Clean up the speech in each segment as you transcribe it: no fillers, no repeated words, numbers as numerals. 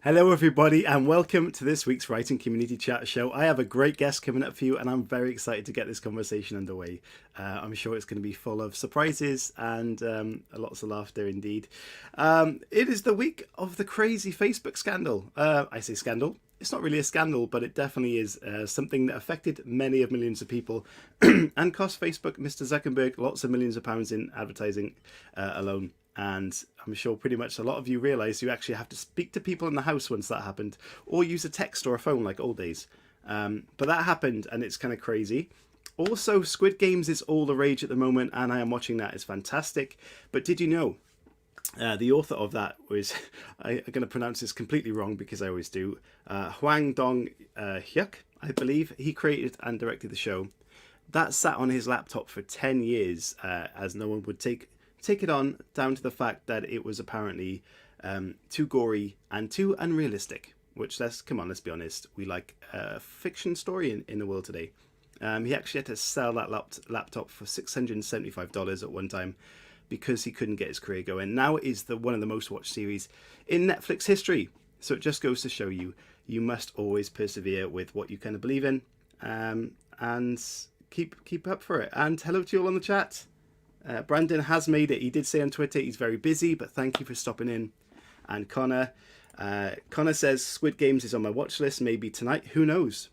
Hello everybody and welcome to this week's Writing Community Chat show. I have a great guest coming up for you and I'm very excited to get this conversation underway. I'm sure it's going to be full of surprises and lots of laughter indeed. It is the week of the crazy Facebook scandal. I say scandal. It's not really a scandal, but it definitely is something that affected many of millions of people and cost Facebook, Mr. Zuckerberg, lots of millions of pounds in advertising alone. And I'm sure pretty much a lot of you realise you actually have to speak to people in the house once that happened, or use a text or a phone like old days. But that happened and it's kind of crazy. Also, Squid Games is all the rage at the moment and I am watching that. It's fantastic. But did you know the author of that was, I'm going to pronounce this completely wrong because I always do, Hwang Dong-hyuk, I believe. He created and directed the show. That sat on his laptop for 10 years as no one would take it on, down to the fact that it was apparently too gory and too unrealistic, which let's be honest, we like a fiction story in the world today. He actually had to sell that laptop for $675 at one time because he couldn't get his career going. Now it is one of the most watched series in Netflix history. So it just goes to show you must always persevere with what you kind of believe in, and keep up for it. And hello to you all on the chat. Brandon has made it. He did say on Twitter he's very busy, but thank you for stopping in. And Connor says Squid Games is on my watch list, maybe tonight. Who knows?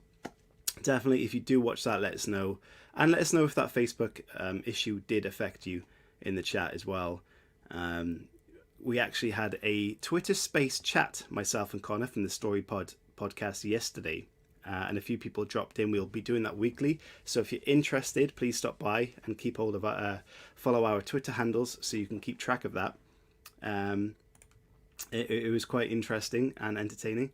Definitely, if you do watch that, let us know. And let us know if that Facebook issue did affect you in the chat as well. We actually had a Twitter space chat, myself and Connor from the Story podcast yesterday. And a few people dropped in. We'll be doing that weekly. So if you're interested, please stop by and keep hold of follow our Twitter handles so you can keep track of that. It was quite interesting and entertaining.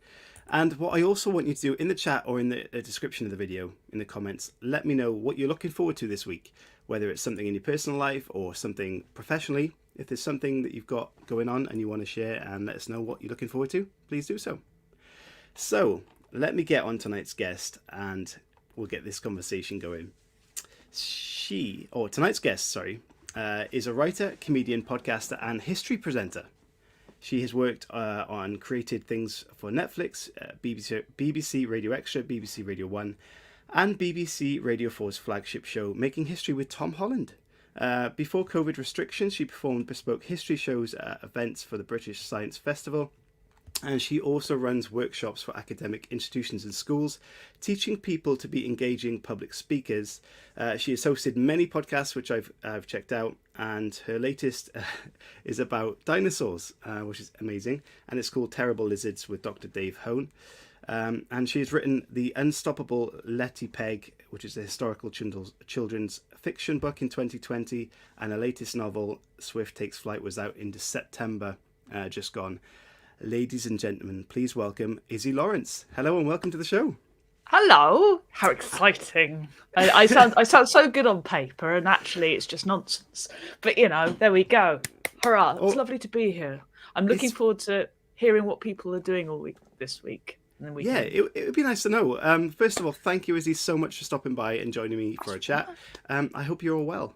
And what I also want you to do in the chat or in the description of the video, in the comments, let me know what you're looking forward to this week, whether it's something in your personal life or something professionally. If there's something that you've got going on and you want to share and let us know what you're looking forward to, please do so. So let me get on tonight's guest and we'll get this conversation going. Tonight's guest, is a writer, comedian, podcaster, and history presenter. She has worked on created things for Netflix, BBC Radio Extra, BBC Radio 1, and BBC Radio 4's flagship show, Making History with Tom Holland. Before COVID restrictions, she performed bespoke history shows at events for the British Science Festival. And she also runs workshops for academic institutions and schools, teaching people to be engaging public speakers. She has hosted many podcasts, which I've checked out, and her latest is about dinosaurs, which is amazing. And it's called Terrible Lizards with Dr. Dave Hone. And she has written the Unstoppable Letty Pegg, which is a historical children's fiction book in 2020. And her latest novel, Swift Takes Flight, was out in September, just gone. Ladies and gentlemen, please welcome ISSZI LAWRENCE. Hello and welcome to the show. Hello. How exciting. I sound so good on paper and actually it's just nonsense. But there we go. Hurrah. It's lovely to be here. I'm looking forward to hearing what people are doing all week this week. And then it would be nice to know. First of all, thank you, ISSZI, so much for stopping by and joining me for a chat. I hope you're all well.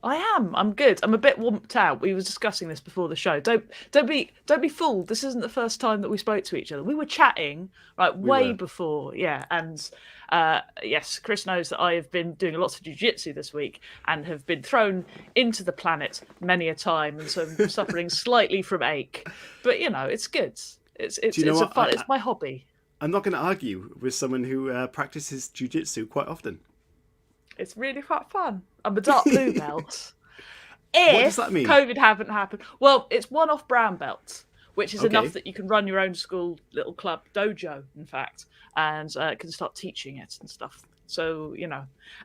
I am. I'm good. I'm a bit warmed out. We were discussing this before the show. Don't be fooled. This isn't the first time that we spoke to each other. We were chatting way before. Yeah. And yes, Chris knows that I have been doing lots of jiu-jitsu this week and have been thrown into the planet many a time, and so I'm suffering slightly from ache. But it's good. It's fun. It's my hobby. I'm not going to argue with someone who practices jiu-jitsu quite often. It's really quite fun. I'm a dark blue belt. What does that mean? COVID hadn't happened. Well, it's one off brown belt, which is enough that you can run your own school little club dojo, in fact, and can start teaching it and stuff. So,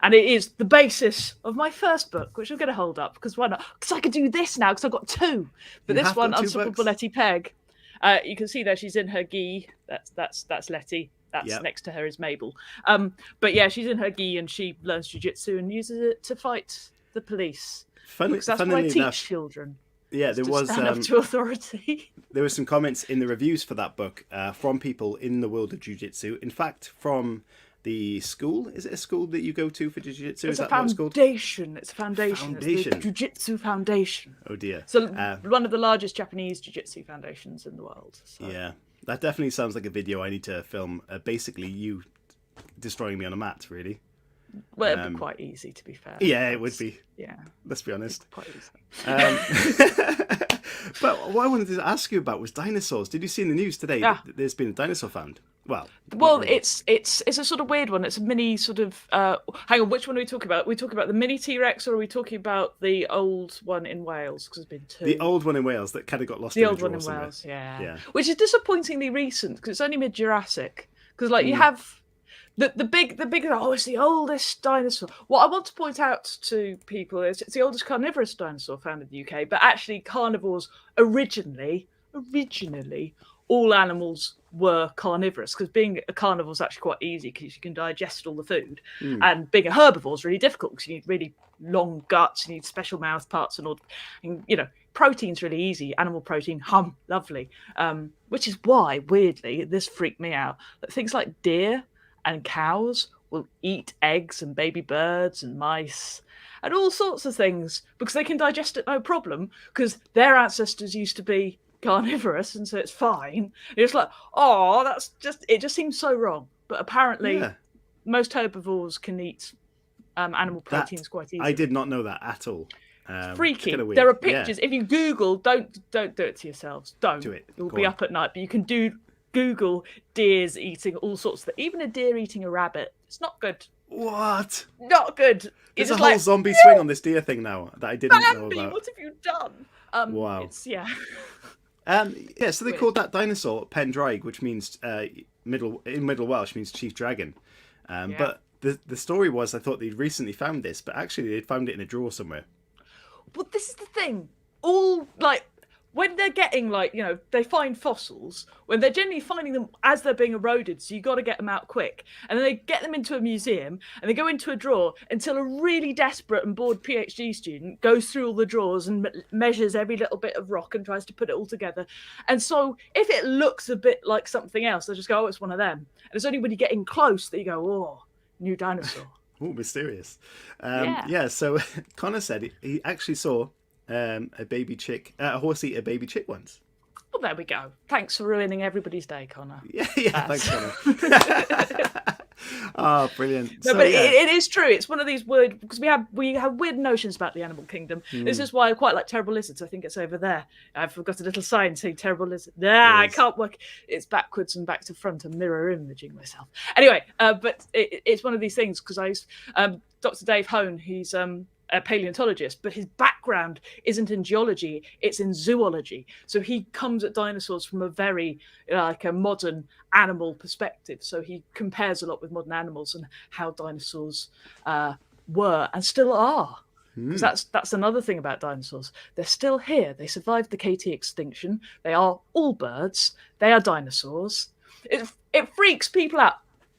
and it is the basis of my first book, which I'm going to hold up, because why not? Because I can do this now, because I've got two. But this one, Unstoppable Letty Pegg, you can see there she's in her gi. That's Letty. That's next to her is Mabel. But yeah, she's in her gi and she learns jiu-jitsu and uses it to fight the police. Because that's what I teach children. Yeah, there was stand up to authority. There were some comments in the reviews for that book from people in the world of jiu-jitsu. In fact, from the school. Is it a school that you go to for jiu-jitsu? It's a foundation. It's a foundation. It's the Jiu-Jitsu Foundation. Oh dear. So one of the largest Japanese jiu-jitsu foundations in the world. So. Yeah. That definitely sounds like a video I need to film. Basically, you destroying me on a mat, really. Well, it'd be quite easy, to be fair. Yeah, it would be. Yeah. Let's be honest. Quite easy. But what I wanted to ask you about was dinosaurs. Did you see in the news today that there's been a dinosaur found? Well, really. it's a sort of weird one. It's a mini sort of. Hang on, which one are we talking about? Are we talking about the mini T-Rex, or are we talking about the old one in Wales? Because there's been two. The old one in Wales that kind of got lost. The in old a drawer one in somewhere. Wales, yeah. Which is disappointingly recent because it's only mid-Jurassic. Because like you have the big it's the oldest dinosaur. What I want to point out to people is it's the oldest carnivorous dinosaur found in the UK, but actually carnivores originally all animals were carnivorous, because being a carnivore is actually quite easy because you can digest all the food, and being a herbivore is really difficult because you need really long guts, you need special mouth parts and all, and protein's really easy. Animal protein, lovely. Which is why, weirdly, this freaked me out, that things like deer and cows will eat eggs and baby birds and mice and all sorts of things because they can digest it no problem, because their ancestors used to be carnivorous, and so it's fine. It's like, it just seems so wrong. But apparently most herbivores can eat animal proteins quite easily. I did not know that at all. It's freaky. There are pictures. If you Google, don't do it to yourselves. Don't do it. You'll be up at night. But you can Google deers eating all sorts of things. Even a deer eating a rabbit. It's not good. What? Not good. There's a whole zombie swing on this deer thing now that I didn't know about. What have you done? Wow. So they Weird. called that dinosaur Pendrag, which means Middle Welsh means chief dragon. But the story was, I thought they'd recently found this, but actually they'd found it in a drawer somewhere. But this is the thing. When they're getting they find fossils, when they're generally finding them as they're being eroded, so you got to get them out quick. And then they get them into a museum and they go into a drawer until a really desperate and bored PhD student goes through all the drawers and measures every little bit of rock and tries to put it all together. And so if it looks a bit like something else, they just go, oh, it's one of them. And it's only when you're getting close that you go, oh, new dinosaur. Oh, mysterious. So Connor said he actually saw a baby chick, a horse eat a baby chick once. Well, there we go. Thanks for ruining everybody's day, Connor. Thanks, Connor. Oh, brilliant. No, but it is true. It's one of these weird, because we have weird notions about the animal kingdom. This is why I quite like terrible lizards. I think it's over there. I've got a little sign saying terrible lizard. I can't work. It's backwards and back to front. I'm mirror imaging myself. Anyway, but it's one of these things because Dr. Dave Hone, he's a paleontologist, but his background isn't in geology, it's in zoology. So he comes at dinosaurs from a very a modern animal perspective. So he compares a lot with modern animals and how dinosaurs were and still are. Because that's another thing about dinosaurs. They're still here. They survived the KT extinction. They are all birds. They are dinosaurs. It freaks people out.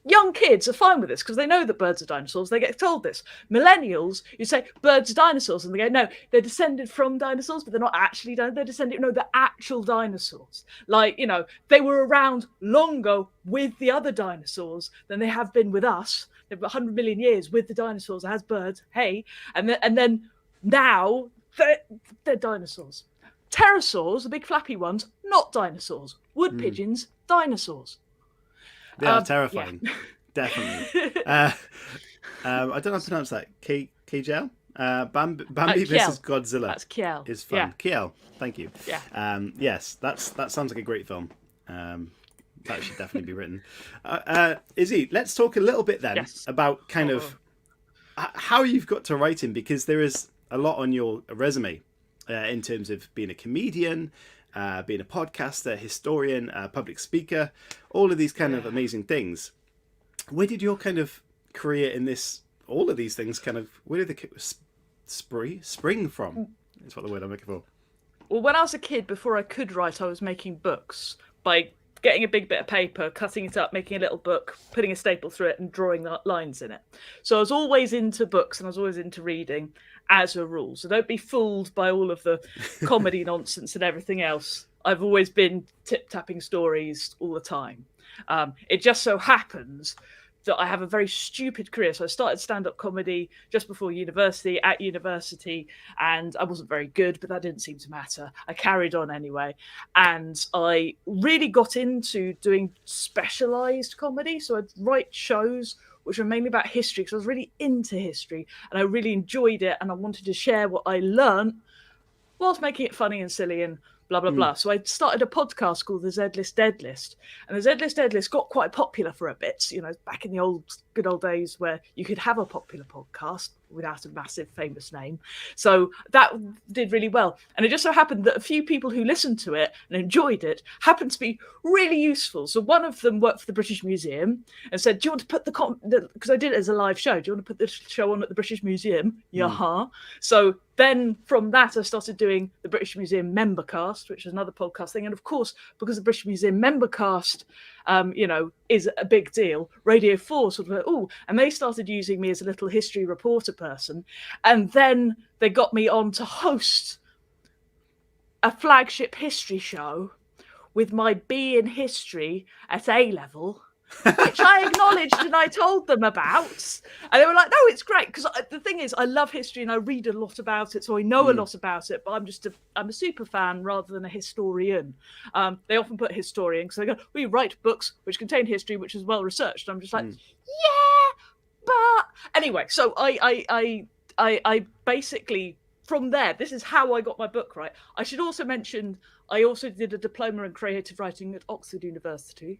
Young kids are fine with this because they know that birds are dinosaurs. They get told this. Millennials, you say birds are dinosaurs, and they go, no, they're descended from dinosaurs, but they're not actually dinosaurs. They're descended, no, they're actual dinosaurs. They were around longer with the other dinosaurs than they have been with us. They've got 100 million years with the dinosaurs as birds. Hey, and then now they're dinosaurs. Pterosaurs, the big flappy ones, not dinosaurs. Wood pigeons, dinosaurs. They are terrifying. Yeah. Definitely. I don't know how to pronounce that. Kjell? Bambi vs. Godzilla. That's Kjell. Is fun. Yeah. Kjell, thank you. Yeah. Yes, that sounds like a great film. That should definitely be written. Izzy, let's talk a little bit then about kind of how you've got to writing, because there is a lot on your resume in terms of being a comedian, being a podcaster, historian, public speaker, all of these kind of amazing things. Where did your kind of career in all of these things where did they spring from? That's what the word I'm looking for. Well, when I was a kid, before I could write, I was making books by getting a big bit of paper, cutting it up, making a little book, putting a staple through it and drawing the lines in it. So I was always into books and I was always into reading as a rule. So don't be fooled by all of the comedy nonsense and everything else. I've always been tip-tapping stories all the time. It just so happens that I have a very stupid career. So I started stand-up comedy just before university, at university, and I wasn't very good, but that didn't seem to matter. I carried on anyway. And I really got into doing specialized comedy. So I'd write shows which were mainly about history, because I was really into history and I really enjoyed it, and I wanted to share what I learned whilst making it funny and silly and blah, blah, blah. So I started a podcast called the Z-List Dead List. And the Z-List Dead List got quite popular for a bit, back in the good old days where you could have a popular podcast without a massive famous name. So that did really well. And it just so happened that a few people who listened to it and enjoyed it happened to be really useful. So one of them worked for the British Museum and said, do you want to put because I did it as a live show, do you want to put this show on at the British Museum? Yeah. So then from that, I started doing the British Museum Membercast, which is another podcast thing. And of course, because the British Museum Membercast, is a big deal, Radio 4 sort of, and they started using me as a little history reporter person. And then they got me on to host a flagship history show with my B in history at A level, which I acknowledged and I told them about. And they were like, no, it's great. Because the thing is, I love history and I read a lot about it. So I know a lot about it, but I'm a super fan rather than a historian. They often put historian because they go, we write books which contain history, which is well researched. I'm just like, yeah, but anyway, so I basically, from there, this is how I got my book, right? I should also mention, I also did a diploma in creative writing at Oxford University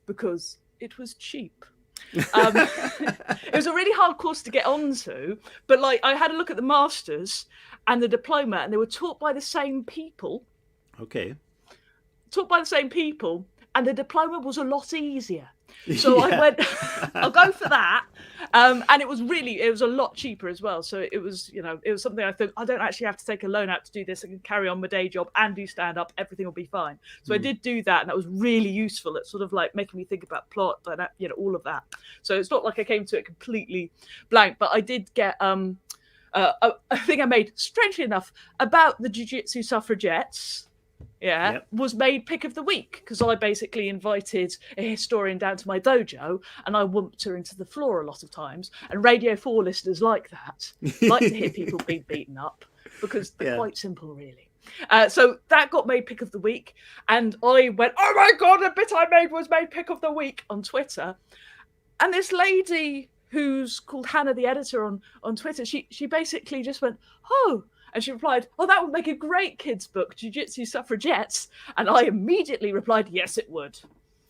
because it was cheap. It was a really hard course to get onto, but I had a look at the masters and the diploma, and they were taught by the same people. Okay. Taught by the same people, and the diploma was a lot easier. So I went, I'll go for that. And it was a lot cheaper as well. So it was something I thought, I don't actually have to take a loan out to do this. I can carry on my day job and do stand up. Everything will be fine. So I did do that. And that was really useful. It's sort of like making me think about plot, all of that. So it's not like I came to it completely blank, but I did get, a thing I made, strangely enough, about the jiu-jitsu suffragettes. Was made pick of the week because I basically invited a historian down to my dojo and I whooped her into the floor a lot of times. And Radio 4 listeners like that, like to hear people being beaten up because they're quite simple, really. So that got made pick of the week. And I went, oh my God, the bit I made was made pick of the week on Twitter. And this lady who's called Hannah, the editor on Twitter, she basically just went, oh, and she replied, oh, that would make a great kids' book, Jiu-Jitsu Suffragettes. And I immediately replied, yes, it would.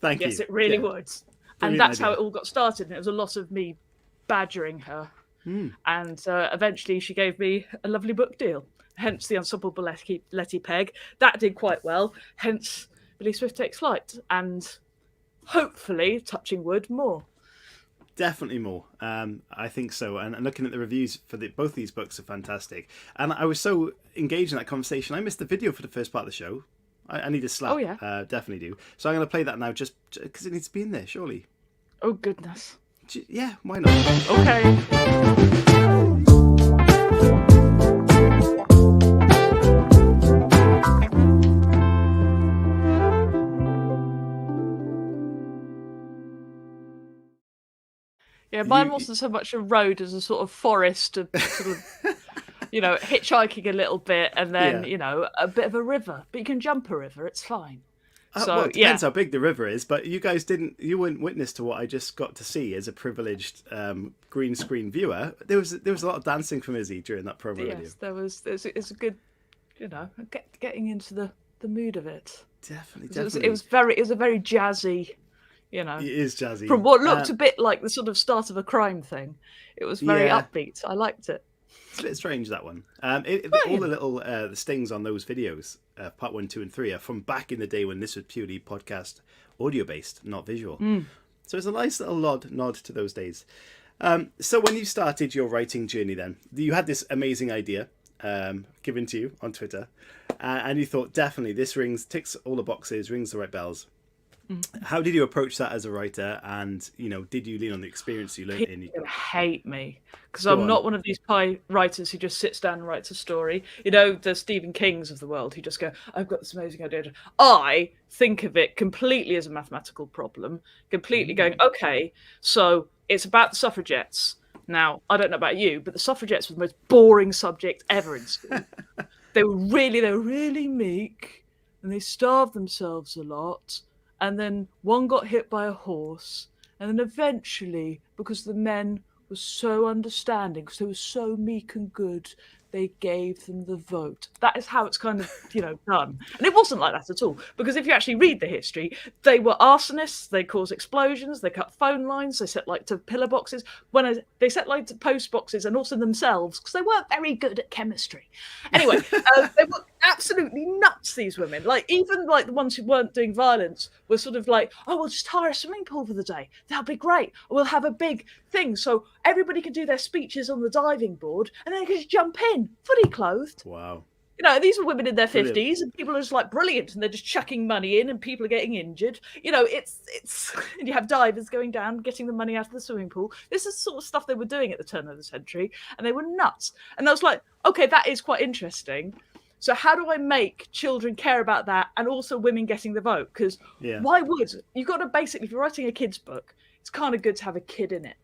Thank you. Yes, it really would. And that's how it all got started. And it was a lot of me badgering her. And eventually she gave me a lovely book deal. Hence the Unstoppable Letty Pegg. That did quite well. Hence Billie Swift Takes Flight. And hopefully, touching wood, more. Definitely more. I think so. And looking at the reviews for both these books are fantastic. And I was so engaged in that conversation, I missed the video for the first part of the show. I need a slap. Oh, yeah. Definitely do. So I'm going to play that now just because it needs to be in there, surely. Oh, goodness. Yeah, why not? Okay. Yeah, mine wasn't so much a road as a sort of forest, of sort of, hitchhiking a little bit, and then, a bit of a river. But you can jump a river; it's fine. Well, it depends how big the river is. But you weren't witness to what I just got to see as a privileged green screen viewer. There was a lot of dancing from ISSZI during that promo video. Yes, there was. It's a good, getting into the mood of it. Definitely. It was a very jazzy. It is jazzy. From what looked a bit like the sort of start of a crime thing. It was very upbeat. I liked it. It's a bit strange, that one. All the little the stings on those videos, part 1, 2, and 3, are from back in the day when this was purely podcast audio-based, not visual. So it's a nice little nod to those days. So when you started your writing journey then, you had this amazing idea given to you on Twitter, and you thought, definitely, this ticks all the boxes, rings the right bells. How did you approach that as a writer, and did you lean on the experience you learned in? People hate me because I'm not one of these writers who just sits down and writes a story. The Stephen Kings of the world who just go, I've got this amazing idea. I think of it completely as a mathematical problem, completely going, okay, so it's about the suffragettes. Now, I don't know about you, but the suffragettes were the most boring subject ever in school. They were really meek, and they starved themselves a lot. And then one got hit by a horse, and then eventually, because the men were so understanding, because they were so meek and good, they gave them the vote. That is how it's kind of, done. And it wasn't like that at all, because if you actually read the history, they were arsonists, they caused explosions, they cut phone lines, they set light to pillar boxes, they set light to post boxes, and also themselves, because they weren't very good at chemistry. Anyway, they were absolutely nuts, these women. Like, even like the ones who weren't doing violence were sort of like, oh, we'll just hire a swimming pool for the day. That'll be great. We'll have a big thing so everybody can do their speeches on the diving board, and then they can just jump in, fully clothed. Wow. These are women in their 50s, and people are just like brilliant, and they're just chucking money in, and people are getting injured. It's and you have divers going down, getting the money out of the swimming pool. This is the sort of stuff they were doing at the turn of the century, and they were nuts. And I was like, okay, that is quite interesting. So how do I make children care about that, and also women getting the vote? Because why would you've got to basically, if you're writing a kid's book, it's kind of good to have a kid in it,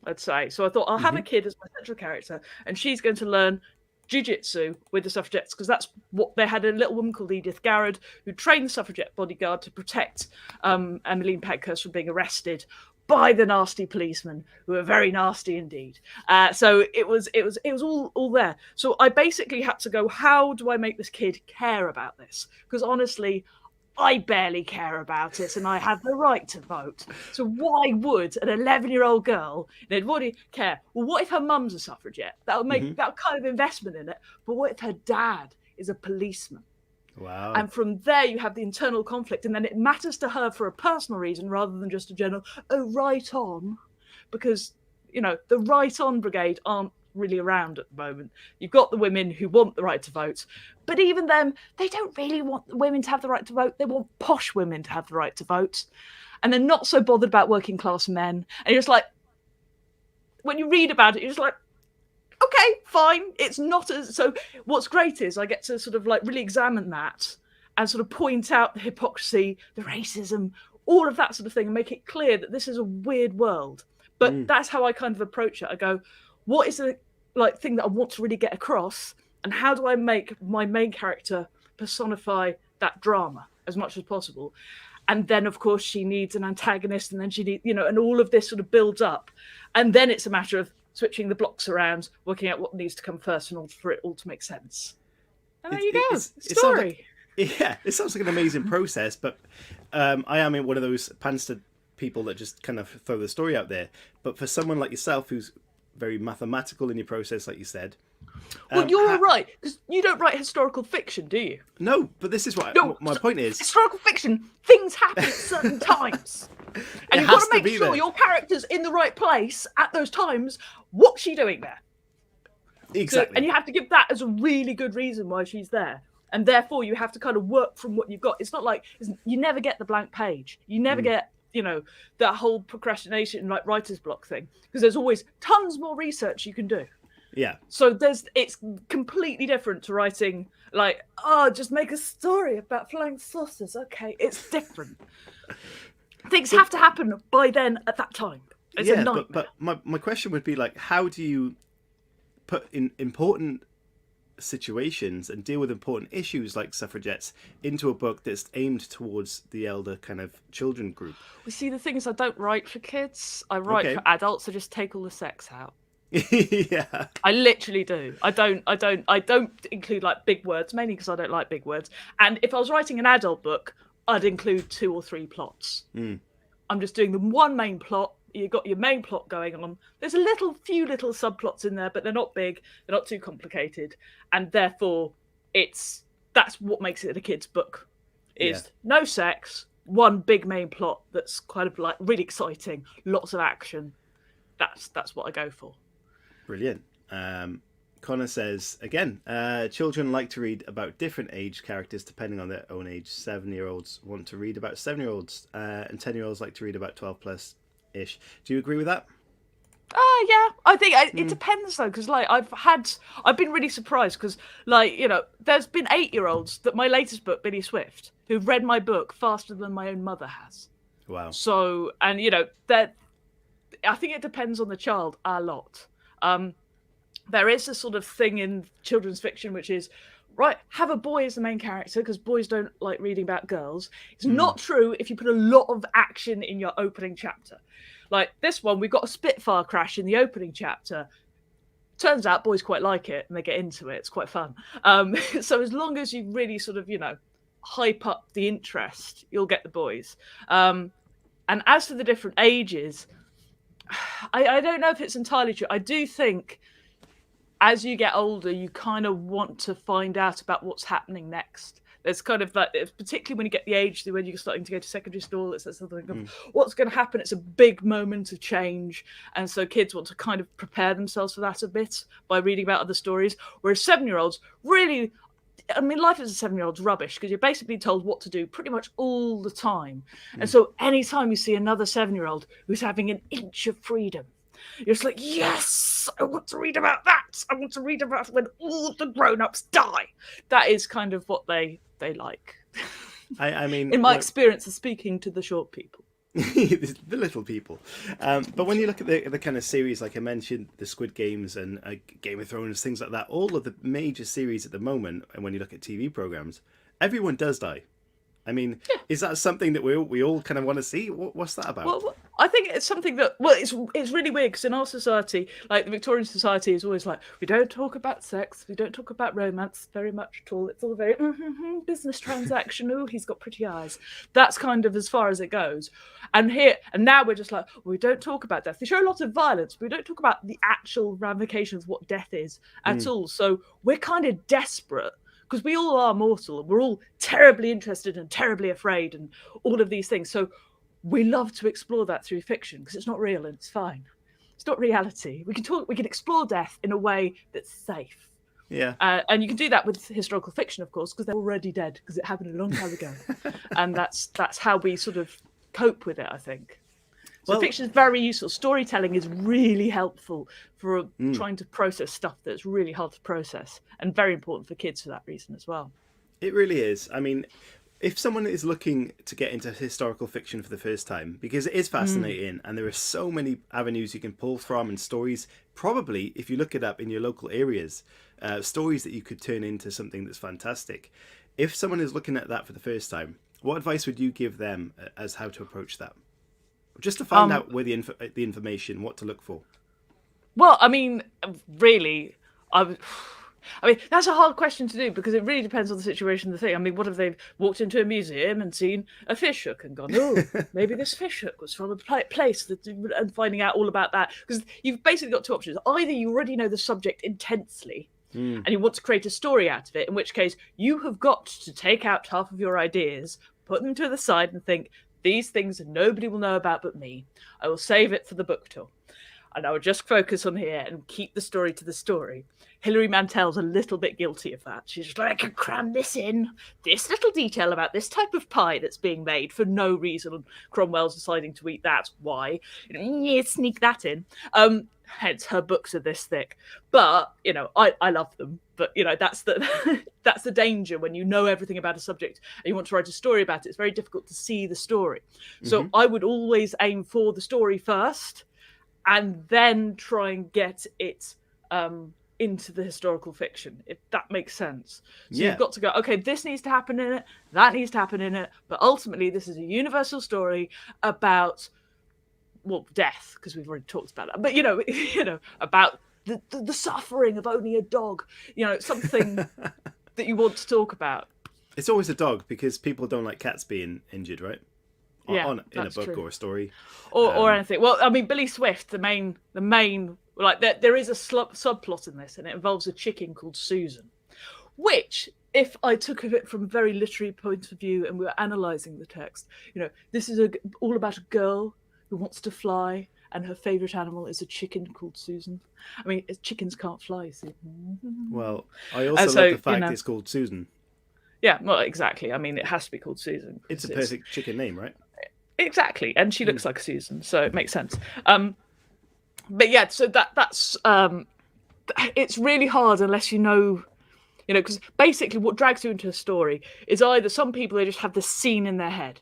I'd say. So I thought I'll have a kid as my central character, and she's going to learn jiu-jitsu with the suffragettes, because that's what they had. A little woman called Edith Garrod who trained the suffragette bodyguard to protect Emmeline Pankhurst from being arrested by the nasty policemen, who were very nasty indeed. So it was all there. So I basically had to go, how do I make this kid care about this? Because honestly, I barely care about it, and I have the right to vote. So why would an 11-year-old girl in Edwardian care? Well, what if her mum's a suffragette? That would make that kind of investment in it. But what if her dad is a policeman? Wow. And from there, you have the internal conflict, and then it matters to her for a personal reason rather than just a general, oh, right on. Because, the right on brigade aren't really around at the moment. You've got the women who want the right to vote, but even them, they don't really want women to have the right to vote. They want posh women to have the right to vote, and they're not so bothered about working class men. And you're just like, when you read about it, you're just like, okay, fine. It's not as so. What's great is I get to sort of like really examine that and sort of point out the hypocrisy, the racism, all of that sort of thing, and make it clear that this is a weird world. But that's how I kind of approach it. I go, what is the thing that I want to really get across, and how do I make my main character personify that drama as much as possible? And then, of course, she needs an antagonist, and then she needs, and all of this sort of builds up. And then it's a matter of switching the blocks around, working out what needs to come first in order for it all to make sense. And there you go. Story. It sounds like an amazing process, but I am in one of those pantser people that just kind of throw the story out there. But for someone like yourself, who's very mathematical in your process, like you said. Well, you're all right, because you don't write historical fiction, do you? No, but this is what my point is. Historical fiction, things happen at certain times. And you've got to make sure your character's in the right place at those times. What's she doing there? Exactly. And you have to give that as a really good reason why she's there. And therefore, you have to kind of work from what you've got. It's not like, you never get the blank page. You never get, that whole procrastination, like writer's block thing. Because there's always tons more research you can do. Yeah. So it's completely different to writing just make a story about flying saucers. Okay, it's different. Things have to happen by then at that time. It's a nightmare. But my question would be how do you put in important situations and deal with important issues like suffragettes into a book that's aimed towards the elder kind of children group? We see, the thing is, I don't write for kids. I write for adults. So just take all the sex out. Yeah, I literally do. I don't include big words, mainly because I don't like big words. And if I was writing an adult book, I'd include 2 or 3 plots. I'm just doing the one main plot. You've got your main plot going on. There's a few little subplots in there, but they're not big. They're not too complicated, and therefore that's what makes it a kid's book. No sex, one big main plot that's kind of really exciting, lots of action. That's what I go for. Brilliant. Connor says, again, children like to read about different age characters depending on their own age. 7-year-olds want to read about 7-year-olds, and 10-year-olds like to read about 12+-ish. Do you agree with that? Yeah, I think it depends though, because I've been really surprised because there's been 8-year-olds that my latest book, Billie Swift, who've read my book faster than my own mother has. Wow. So, and that I think it depends on the child a lot. There is a sort of thing in children's fiction which is, right, have a boy as the main character because boys don't like reading about girls. It's not true if you put a lot of action in your opening chapter. Like this one, we've got a Spitfire crash in the opening chapter. Turns out boys quite like it and they get into it. It's quite fun. So as long as you really sort of, hype up the interest, you'll get the boys. And as for the different ages, I don't know if it's entirely true. I do think as you get older, you kind of want to find out about what's happening next. There's kind of like, particularly when you get the age when you're starting to go to secondary school, it's something of what's going to happen. It's a big moment of change. And so kids want to kind of prepare themselves for that a bit by reading about other stories. Whereas 7-year-olds really, life as a 7-year-old's rubbish because you're basically told what to do pretty much all the time. And so anytime you see another 7-year-old who's having an inch of freedom, you're just like, yes, I want to read about that. I want to read about when all the grown-ups die. That is kind of what they like. I mean, in my experience of speaking to the short people. The little people. But when you look at the kind of series, like I mentioned, the Squid Games and Game of Thrones, things like that, all of the major series at the moment, and when you look at TV programs, everyone does die. I mean, is that something that we all kind of want to see? What's that about? Well, I think it's something that, it's really weird because in our society, like the Victorian society is always like, we don't talk about sex, we don't talk about romance very much at all. It's all very business transaction. Oh, he's got pretty eyes. That's kind of as far as it goes. And now we're just like, we don't talk about death. They show a lot of violence, but we don't talk about the actual ramifications of what death is at all. So we're kind of desperate. Because we all are mortal and we're all terribly interested and terribly afraid and all of these things. So we love to explore that through fiction because it's not real and it's fine. It's not reality. We can explore death in a way that's safe. Yeah. And you can do that with historical fiction, of course, because they're already dead because it happened a long time ago. And that's how we sort of cope with it, I think. So fiction is very useful. Storytelling is really helpful for trying to process stuff that's really hard to process and very important for kids for that reason as well. It really is. I mean, if someone is looking to get into historical fiction for the first time, because it is fascinating and there are so many avenues you can pull from and stories, probably if you look it up in your local areas, stories that you could turn into something that's fantastic. If someone is looking at that for the first time, what advice would you give them as how to approach that? Just to find out where the information, what to look for. Well, I mean, really, that's a hard question to do because it really depends on the situation of the thing. I mean, what if they've walked into a museum and seen a fish hook and gone, oh, maybe this fish hook was from a place and finding out all about that. Because you've basically got two options. Either you already know the subject intensely and you want to create a story out of it, in which case you have got to take out half of your ideas, put them to the side and think, these things nobody will know about but me. I will save it for the book tour. And I will just focus on here and keep the story to the story. Hilary Mantel's a little bit guilty of that. She's just like, I can cram this in. This little detail about this type of pie that's being made for no reason. Cromwell's deciding to eat that. Why? Sneak that in. Hence, her books are this thick. But, I love them. But, that's the danger when you know everything about a subject and you want to write a story about it. It's very difficult to see the story. So I would always aim for the story first and then try and get it into the historical fiction, if that makes sense. So you've got to go, okay, this needs to happen in it, that needs to happen in it, but ultimately this is a universal story about, death, because we've already talked about that, but about the suffering of owning a dog, something that you want to talk about. It's always a dog because people don't like cats being injured, right? Yeah, in a book or a story or anything. Well, I mean, Billie Swift, the main like there is a subplot in this, and it involves a chicken called Susan, which, if I took of it from a very literary point of view and we were analysing the text, this is all about a girl who wants to fly, and her favourite animal is a chicken called Susan. I mean, chickens can't fly, you see. Well, I also love the fact it's called Susan. Yeah, well, exactly. I mean, it has to be called Susan. It's a perfect chicken name, right? Exactly, and she looks like a Susan, so it makes sense. But yeah, so that's it's really hard unless because basically what drags you into a story is either some people, they just have this scene in their head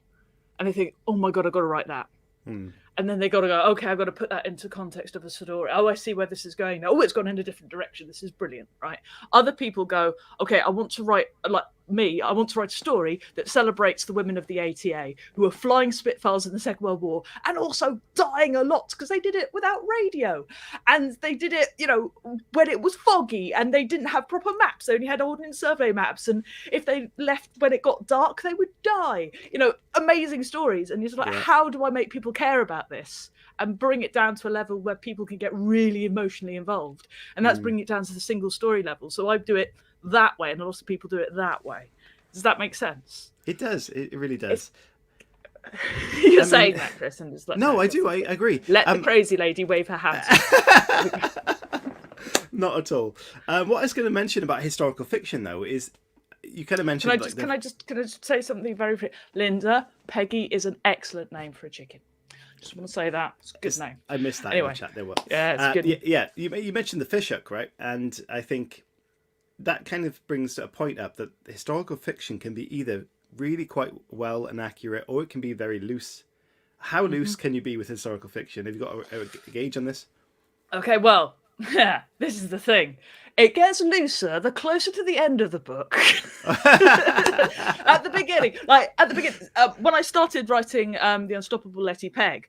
and they think, oh my god, I've got to write that. And And then they got to go, okay, I've got to put that into context of a story. Oh, I see where this is going now. Oh, it's gone in a different direction. This is brilliant, right? Other people go, okay, I want to write, like me, I want to write a story that celebrates the women of the ATA who were flying Spitfires in the Second World War and also dying a lot because they did it without radio. And they did it, you know, when it was foggy and they didn't have proper maps. They only had Ordnance Survey maps. And if they left when it got dark, they would die. You know, amazing stories. And you're like, how do I make people care about this and bring it down to a level where people can get really emotionally involved? And that's bringing it down to the single story level. So I do it that way, and lots of people do it that way. Does that make sense? It does. It really does. You're saying that, Chris, and just no, I do. I agree. Let the crazy lady wave her hand. Not at all. What I was going to mention about historical fiction, though, is you kind of mentioned. Can I just say something very quick? Linda, Peggy is an excellent name for a chicken. Just want to say that it's a good name. I missed that anyway, in the chat. There was. Yeah, it's good. Yeah, you mentioned the fishhook, right? And I think that kind of brings a point up that historical fiction can be either really quite well and accurate, or it can be very loose. How loose can you be with historical fiction? Have you got a gauge on this? Okay, well, this is the thing. It gets looser the closer to the end of the book. At the beginning, when I started writing the Unstoppable Letty Pegg,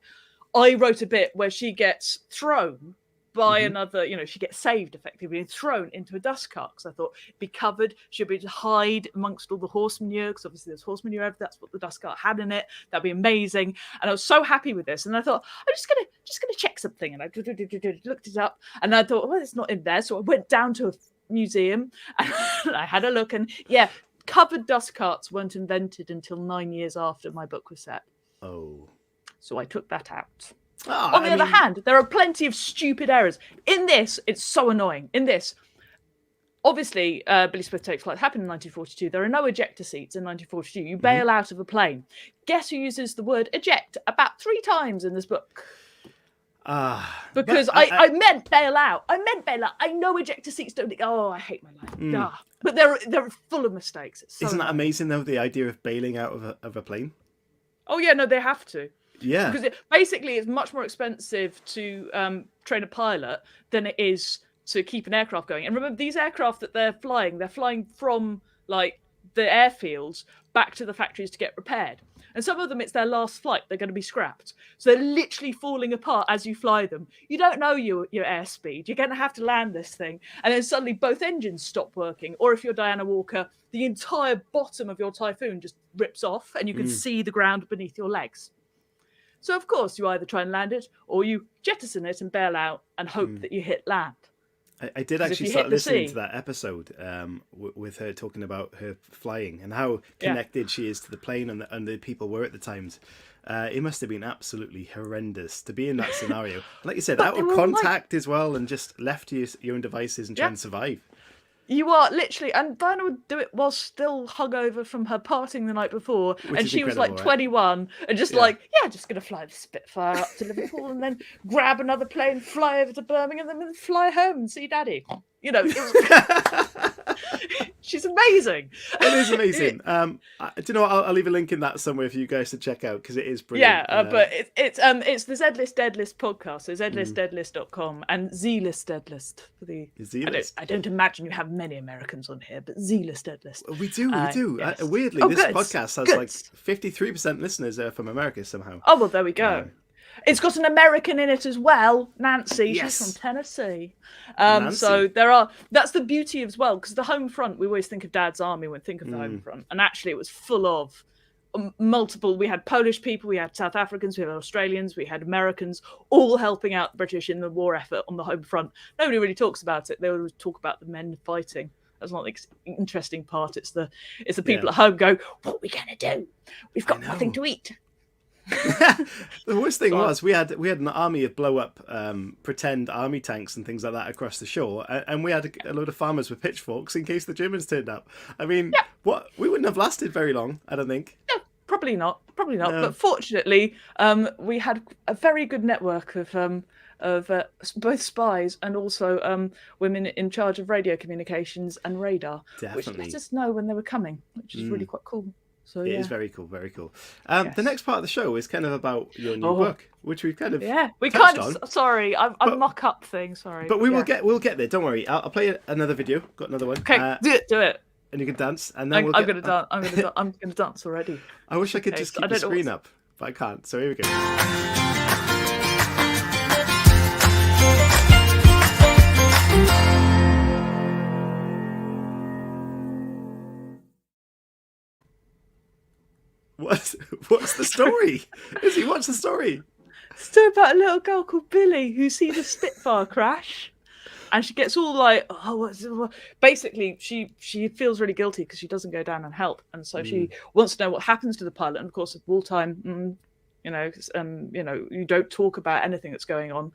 I wrote a bit where she gets thrown by another, you know, she gets saved effectively and thrown into a dust cart, because I thought it'd be covered, she'd be able to hide amongst all the horse manure, because obviously there's horse manure, that's what the dust cart had in it. That'd be amazing. And I was so happy with this, and I thought I'm just gonna check something, and I looked it up, and I thought, well, it's not in there. So I went down to a museum and I had a look, and covered dust carts weren't invented until 9 years after my book was set. Oh, so I took that out. On the other hand, there are plenty of stupid errors. In this, it's so annoying. In this, obviously, Billie Swift Takes Flight happened in 1942. There are no ejector seats in 1942. You bail out of a plane. Guess who uses the word eject about 3 times in this book? Because I meant bail out. I meant bail out. I know ejector seats don't. Oh, I hate my life. But they're full of mistakes. It's so Isn't that annoying. amazing, though, the idea of bailing out of a plane? Oh, yeah, no, they have to. Yeah. Because basically it's much more expensive to train a pilot than it is to keep an aircraft going. And remember, these aircraft that they're flying from, like, the airfields back to the factories to get repaired. And some of them, it's their last flight. They're going to be scrapped. So they're literally falling apart as you fly them. You don't know your airspeed. You're going to have to land this thing. And then suddenly both engines stop working. Or if you're Diana Walker, the entire bottom of your Typhoon just rips off and you can see the ground beneath your legs. So, of course, you either try and land it or you jettison it and bail out and hope that you hit land. I did actually start listening to that episode with her talking about her flying and how connected she is to the plane and the people were at the times. It must have been absolutely horrendous to be in that scenario. Like you said, out of contact as well, and just left to your own devices and try and survive. You are literally, and Diana would do it while still hungover from her partying the night before, and she was like 21, and just just going to fly the Spitfire up to Liverpool, and then grab another plane, fly over to Birmingham, and then fly home and see Daddy. You know, she's amazing. It is amazing. Do you know what? I'll leave a link in that somewhere for you guys to check out, because it is brilliant. Yeah, but it's the Z-List Deadlist podcast, so zlistdeadlist.com and Z-List Deadlist for the Z-List. I don't imagine you have many Americans on here, but Z-List Deadlist. We do. Yes. Weirdly, this podcast has like 53% listeners from America somehow. Oh, well, there we go. It's got an American in it as well, Nancy. Yes. She's from Tennessee. Nancy. So that's the beauty as well, because the home front, we always think of Dad's Army when we think of the home front. And actually it was full of multiple, we had Polish people, we had South Africans, we had Australians, we had Americans, all helping out the British in the war effort on the home front. Nobody really talks about it. They always talk about the men fighting. That's not the interesting part. It's the people at home go, what are we going to do? We've got nothing to eat. The worst thing was we had an army of blow up pretend army tanks and things like that across the shore, and we had a load of farmers with pitchforks in case the Germans turned up. I mean, we wouldn't have lasted very long, I don't think. No, probably not. No. But fortunately, we had a very good network of both spies and also women in charge of radio communications and radar, Definitely. which let us know when they were coming, which is really quite cool. So It yeah, is very cool, very cool. The next part of the show is kind of about your new book, which we've kind of touched on. Sorry, I muck up things. Sorry, but we'll get there. Don't worry. I'll play another video. Got another one. Okay, do it. And you can dance, and then I'm gonna dance. I'm gonna dance already. I wish I could just keep the screen up, but I can't. So here we go. What's the story? Izzy, what's the story? Story about a little girl called Billy who sees a Spitfire crash, and she gets all like, basically she feels really guilty because she doesn't go down and help, and so she wants to know what happens to the pilot. And of course, at wartime, you don't talk about anything that's going on,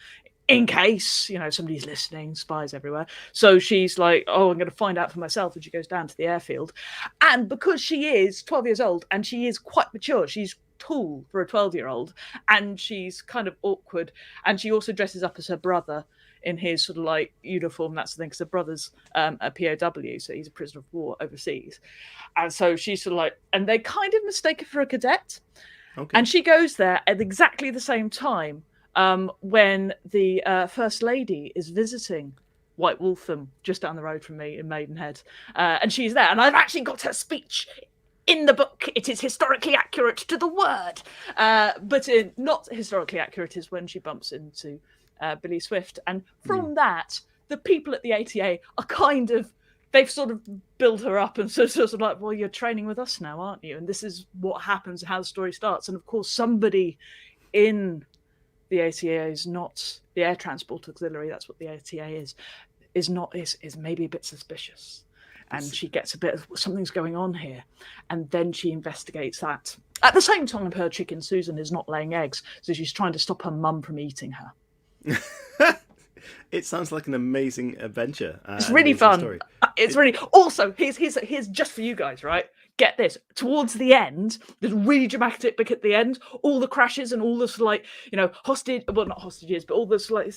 in case somebody's listening, spies everywhere. So she's like, I'm going to find out for myself, and she goes down to the airfield. And because she is 12 years old and she is quite mature, she's tall for a 12-year-old, and she's kind of awkward, and she also dresses up as her brother in his sort of like uniform, that's the thing, because her brother's a POW, so he's a prisoner of war overseas. And so she's sort of like, and they kind of mistake her for a cadet. Okay. And she goes there at exactly the same time when the First Lady is visiting White Waltham, just down the road from me in Maidenhead. And she's there. And I've actually got her speech in the book. It is historically accurate to the word. But not historically accurate is when she bumps into Billie Swift. And from that, the people at the ATA are they've sort of built her up and sort of like, well, you're training with us now, aren't you? And this is what happens, how the story starts. And of course, somebody in the ATA is not the Air Transport Auxiliary, that's what the ATA is maybe a bit suspicious. And she gets a bit of something's going on here. And then she investigates that. At the same time, her chicken Susan is not laying eggs, so she's trying to stop her mum from eating her. It sounds like an amazing adventure. It's really fun. It's really... Also, here's just for you guys, right? Get this. Towards the end, there's really dramatic bit at the end. All the crashes and all this, like, hostage... Well, not hostages, but all this, like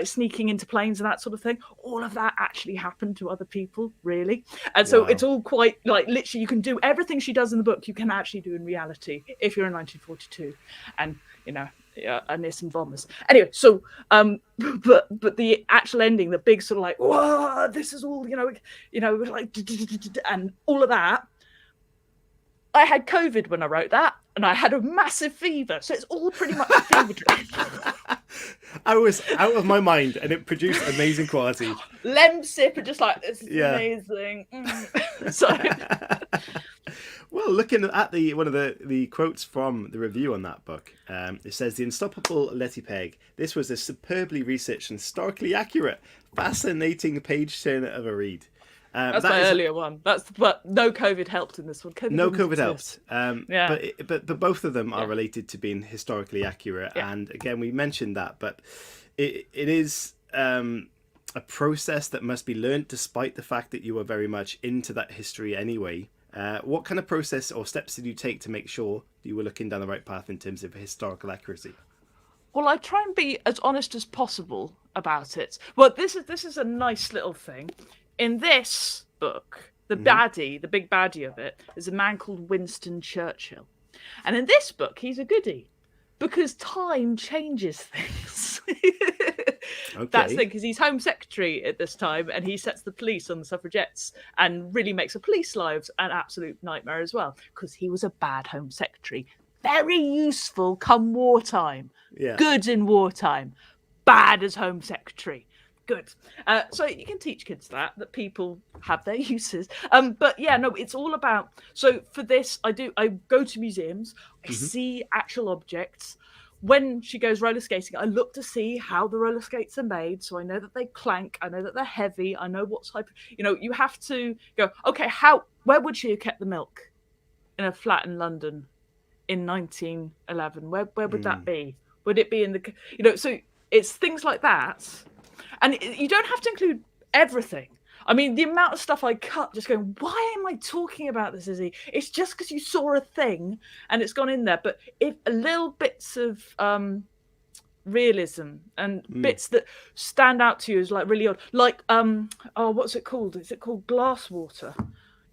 sneaking into planes and that sort of thing. All of that actually happened to other people, really. And so it's all quite, like, literally, you can do everything she does in the book, you can actually do in reality if you're in 1942. And, and there's some bombers. Anyway, so, but the actual ending, the big sort of like, whoa, this is all, like, and all of that. I had COVID when I wrote that, and I had a massive fever, so it's all pretty much a fever dream. I was out of my mind, and it produced amazing quality. Lem sip and just like, this is amazing. So. Well, looking at one of the quotes from the review on that book, it says, "The Unstoppable Letty Pegg. This was a superbly researched and historically accurate, fascinating page-turner of a read." That's my earlier one. But no COVID helped in this one. COVID helped. But both of them are related to being historically accurate. Yeah. And again, we mentioned that, but it is a process that must be learned, despite the fact that you are very much into that history anyway. What kind of process or steps did you take to make sure you were looking down the right path in terms of historical accuracy? Well, I try and be as honest as possible about it. Well, this is a nice little thing. In this book, the baddie, the big baddie of it, is a man called Winston Churchill. And in this book, he's a goodie because time changes things. Okay. That's the thing, because he's Home Secretary at this time, and he sets the police on the Suffragettes and really makes the police lives an absolute nightmare as well, because he was a bad Home Secretary. Very useful come wartime. Yeah. Good in wartime. Bad as Home Secretary. Good. So you can teach kids that people have their uses. But yeah, no, it's all about... So for this, I go to museums, I see actual objects. When she goes roller skating, I look to see how the roller skates are made. So I know that they clank. I know that they're heavy. I know what type of... you have to go, okay, where would she have kept the milk? In a flat in London in 1911? Where would that be? Would it be in the... So it's things like that. And you don't have to include everything. I mean, the amount of stuff I cut, just going, why am I talking about this, Izzy? It's just because you saw a thing and it's gone in there. But if a little bits of realism and bits that stand out to you as like really odd, like what's it called? Is it called glass water?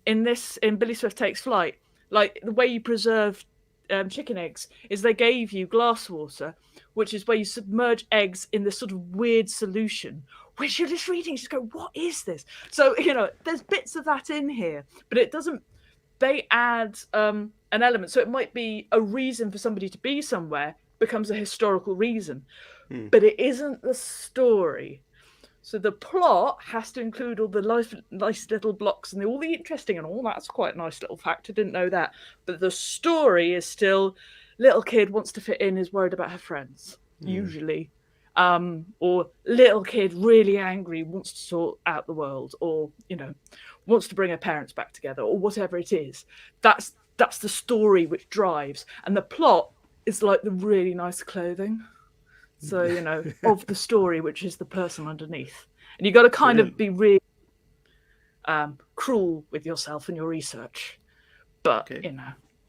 In Billie Swift Takes Flight, like the way you preserve chicken eggs is they gave you glass water, which is where you submerge eggs in this sort of weird solution, which you're just reading, you just go, what is this? So, there's bits of that in here, but it doesn't, they add an element. So it might be a reason for somebody to be somewhere becomes a historical reason, but it isn't the story. So the plot has to include all the nice little blocks and all the interesting and all. That's quite a nice little fact. I didn't know that. But the story is still little kid wants to fit in, is worried about her friends, usually. Or little kid really angry, wants to sort out the world, or, wants to bring her parents back together, or whatever it is. That's the story which drives. And the plot is like the really nice clothing. So, of the story, which is the person underneath. And you've got to kind of be really cruel with yourself and your research. But,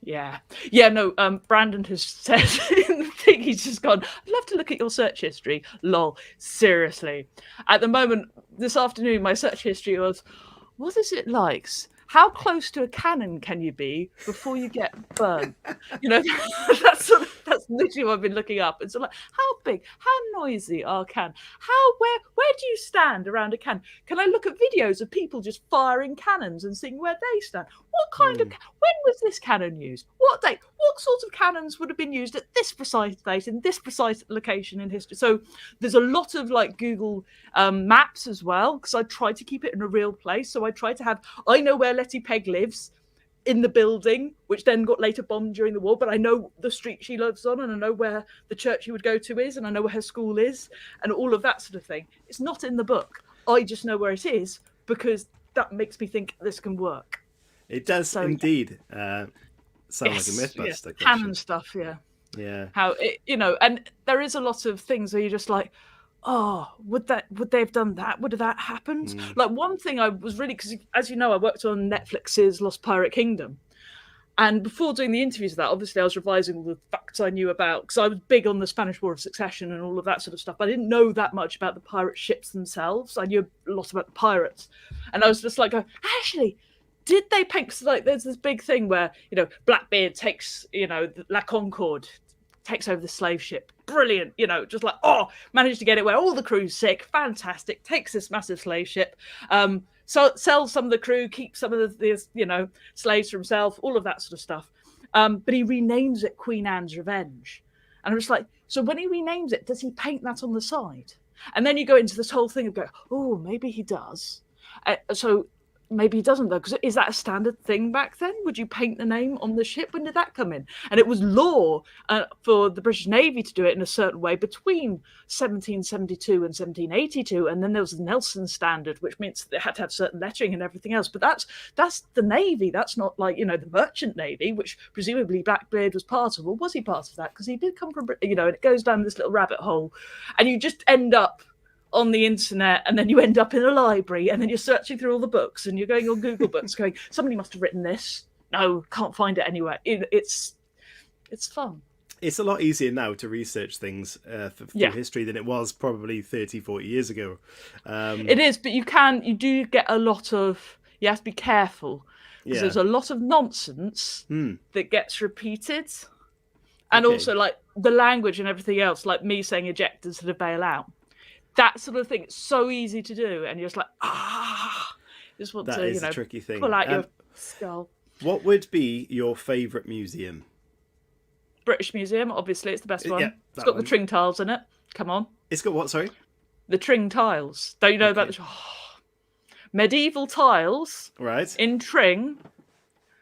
yeah. Yeah, no, Brandon has said in the thing, he's just gone, I'd love to look at your search history. Lol, seriously. At the moment, this afternoon, my search history was, what is it like? How close to a cannon can you be before you get burned? That's literally what I've been looking up. It's like, how big, how noisy are cannons? Where do you stand around a cannon? Can I look at videos of people just firing cannons and seeing where they stand? What kind of, when was this cannon used? What date? What sorts of cannons would have been used at this precise date in this precise location in history? So there's a lot of like Google maps as well, because I try to keep it in a real place. So I know where Letty Pegg lives in the building, which then got later bombed during the war, but I know the street she lives on, and I know where the church she would go to is, and I know where her school is, and all of that sort of thing. It's not in the book. I just know where it is because that makes me think this can work. It does indeed sound like a Mythbuster. Canon stuff, yeah. How it, and there is a lot of things where you're just like, oh, would they have done that? Would have that happened? Like one thing I was really, because as you know, I worked on Netflix's Lost Pirate Kingdom. And before doing the interviews of that, obviously I was revising all the facts I knew about, because I was big on the Spanish War of Succession and all of that sort of stuff. But I didn't know that much about the pirate ships themselves. I knew a lot about the pirates. And I was just like, actually, did they paint, because like there's this big thing where, Blackbeard takes, La Concorde, takes over the slave ship. Brilliant, just like, managed to get it where all the crew's sick. Fantastic. Takes this massive slave ship. So sells some of the crew, keeps some of the slaves for himself, all of that sort of stuff. But he renames it Queen Anne's Revenge. And I'm just like, so when he renames it, does he paint that on the side? And then you go into this whole thing of maybe he does. So maybe he doesn't, though, because is that a standard thing back then? Would you paint the name on the ship? When did that come in? And it was law for the British Navy to do it in a certain way between 1772 and 1782, and then there was the Nelson Standard, which means they had to have certain lettering and everything else. But that's the Navy. That's not like the Merchant Navy, which presumably Blackbeard was part of. Or was he part of that? Because he did come from and it goes down this little rabbit hole, and you just end up on the internet, and then you end up in a library, and then you're searching through all the books, and you're going on Google Books going, somebody must have written this. No, can't find it anywhere. It's fun. It's a lot easier now to research things through history than it was probably 30, 40 years ago. It is, but you do get a lot of, you have to be careful, because there's a lot of nonsense that gets repeated. And also like the language and everything else, like me saying eject instead of bail out. That sort of thing, it's so easy to do, and you're just like, just want to, is a tricky thing. Pull out your skull. What would be your favourite museum? British Museum, obviously, it's the best one. Yeah, it's got the Tring tiles in it. Come on. It's got what, sorry? The Tring tiles. Don't you know about the medieval tiles? Right. In Tring.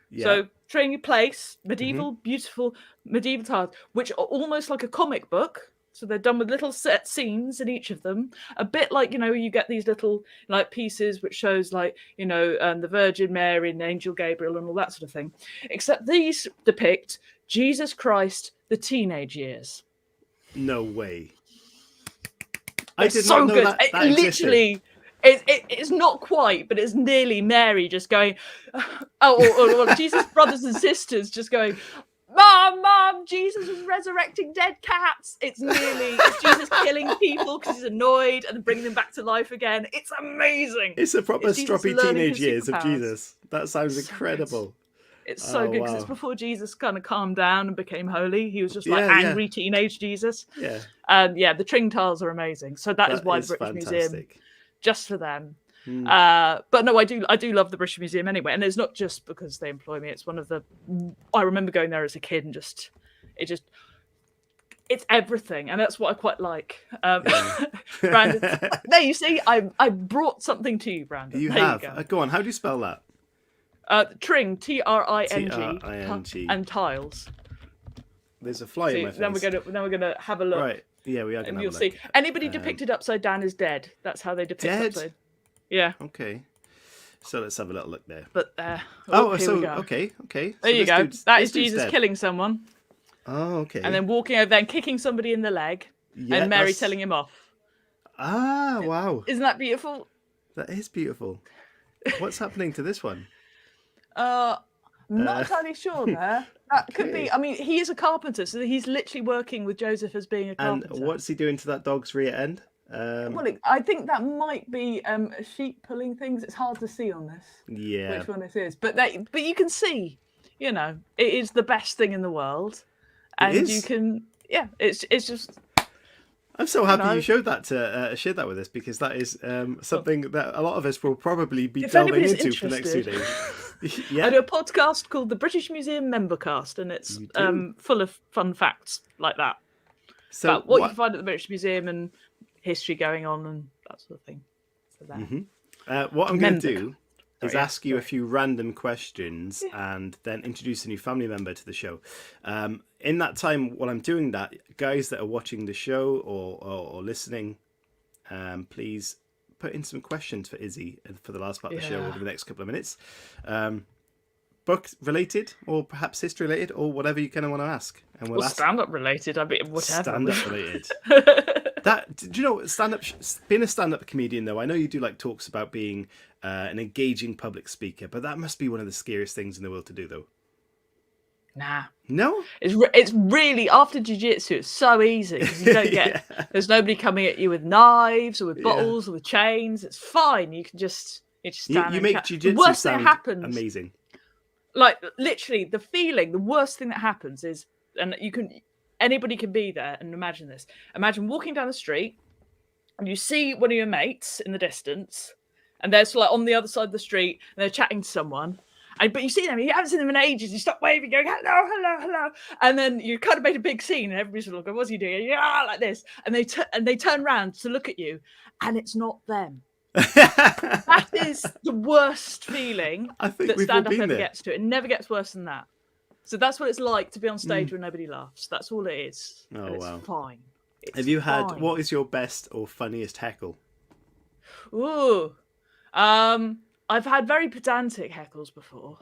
Yeah. So Tring Place, medieval, beautiful medieval tiles, which are almost like a comic book. So they're done with little set scenes in each of them, a bit like, you get these little like pieces which shows like, the Virgin Mary and Angel Gabriel and all that sort of thing. Except these depict Jesus Christ, the teenage years. No way. I did not know that existed. Literally, it's not quite, but it's nearly Mary just going, or Jesus' brothers and sisters just going, Mom, Jesus is resurrecting dead cats. It's Jesus killing people because he's annoyed and then bringing them back to life again. It's amazing. It's a proper stroppy teenage years of Jesus. That sounds incredible. It's so good because it's before Jesus kind of calmed down and became holy. He was just like Yeah, angry teenage Jesus. Yeah. And the Tring tiles are amazing. So that is why is British fantastic. Museum, just for them. But no, I do love the British Museum anyway, and it's not just because they employ me. It's one of the. I remember going there as a kid and it's everything, and that's what I quite like. Brandon, there you see, I brought something to you, Brandon. You there have. You go. Go on. How do you spell that? Tring, Tring, Tring, and tiles. There's a fly in my face. Then we're gonna have a look. Right. Yeah, we are And gonna. you'll see. Anybody depicted upside down is dead. That's how they depict upside. Yeah. Okay. So let's have a little look there. But here we go. Okay. There you go. That is Jesus killing someone. Oh, okay. And then walking over there and kicking somebody in the leg, and Mary telling him off. Ah, wow. Isn't that beautiful? That is beautiful. What's happening to this one? Not entirely sure there. That could be. I mean, he is a carpenter, so he's literally working with Joseph as being a carpenter. And what's he doing to that dog's rear end? Well, I think that might be a sheep pulling things. It's hard to see on this. Yeah. Which one it is, but you can see. You know, it is the best thing in the world, and you can. Yeah, it's just. I'm so happy you showed that to shared that with us, because that is something that a lot of us will probably be delving into for the next 2 days. Yeah. I do a podcast called the British Museum Membercast, and it's full of fun facts like that. So about what you can find at the British Museum and history going on and that sort of thing. So what I'm going to do is ask you a few random questions and then introduce a new family member to the show. In that time, while I'm doing that, guys that are watching the show or listening, please put in some questions for ISSZI for the last part of the show over the next couple of minutes. Book related, or perhaps history related, or whatever you kind of want to ask. And we'll stand-up related. I mean, whatever. Stand-up related. Do you know, stand-up? Being a stand-up comedian, though, I know you do like talks about being an engaging public speaker, but that must be one of the scariest things in the world to do, though. Nah. No? It's really, after jiu-jitsu, it's so easy, because you don't get, there's nobody coming at you with knives or with bottles or with chains. It's fine. You can just stand you make jiu-jitsu the worst sound thing that happens, amazing. Like, literally, the worst thing that happens is, and anybody can be there and imagine this. Imagine walking down the street and you see one of your mates in the distance, and they're sort of like on the other side of the street and they're chatting to someone. But you see them, you haven't seen them in ages. You stop waving, going, hello, hello, hello. And then you kind of made a big scene and everybody's sort of going, what's he doing? Yeah, like this. And they turn around to look at you and it's not them. That is the worst feeling that stand-up ever gets to. It never gets worse than that. So that's what it's like to be on stage when nobody laughs. That's all it is. Oh, and it's fine. Have you had, what is your best or funniest heckle? Ooh. I've had very pedantic heckles before.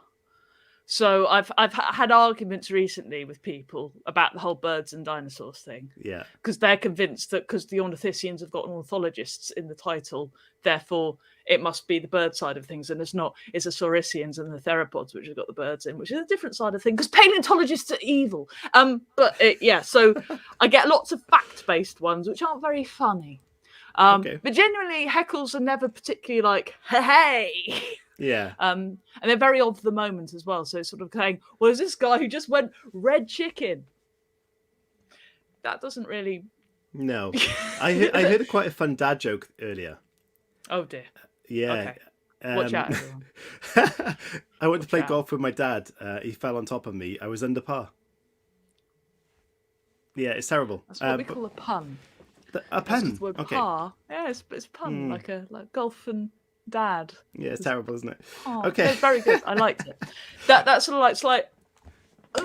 So I've had arguments recently with people about the whole birds and dinosaurs thing. Yeah. Because they're convinced that because the ornithischians have got ornithologists in the title, therefore it must be the bird side of things, and it's not. It's the saurischans and the theropods which have got the birds in, which is a different side of things, because paleontologists are evil. So I get lots of fact-based ones which aren't very funny. But generally heckles are never particularly like, hey. Yeah. And they're very of the moment as well. So it's sort of saying, well, is this guy who just went red chicken? That doesn't really. No. I heard quite a fun dad joke earlier. Oh dear. Yeah. Okay. Watch out, everyone. I went to play golf with my dad. He fell on top of me. I was under par. Yeah, it's terrible. That's what we call a pun. A pun? The word par. Yeah, it's a pun, like golf and dad. Yeah, it's terrible, isn't it? Oh, okay. It's very good. I liked it. That's sort of like, it's like,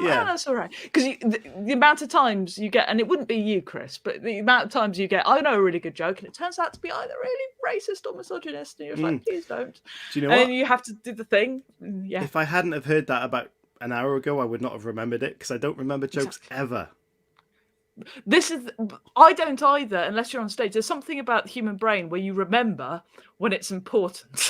yeah, that's all right. Because the amount of times you get, and it wouldn't be you, Chris, but the amount of times you get, I know a really good joke, and it turns out to be either really racist or misogynist, and you're like, please don't. Do you know and what? Then you have to do the thing. Yeah. If I hadn't have heard that about an hour ago, I would not have remembered it, because I don't remember jokes ever. I don't either, unless you're on stage. There's something about the human brain where you remember when it's important.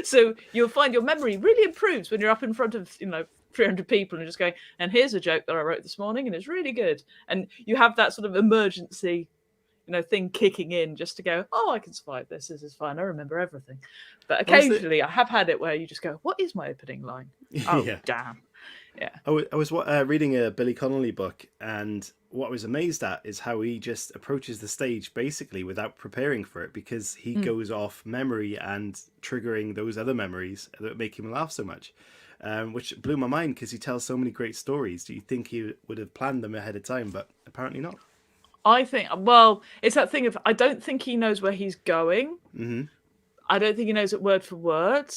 So you'll find your memory really improves when you're up in front of 300 people and just going, and here's a joke that I wrote this morning and it's really good. And you have that sort of emergency thing kicking in just to go, oh, I can survive this. This is fine. I remember everything. But occasionally I have had it where you just go, what is my opening line? Oh, Yeah. damn. Yeah. I was reading a Billy Connolly book, and what I was amazed at is how he just approaches the stage basically without preparing for it, because he goes off memory and triggering those other memories that make him laugh so much, which blew my mind because he tells so many great stories. Do you think he would have planned them ahead of time? But apparently not. I think, well, it's that thing of, I don't think he knows where he's going. Mm-hmm. I don't think he knows it word for word,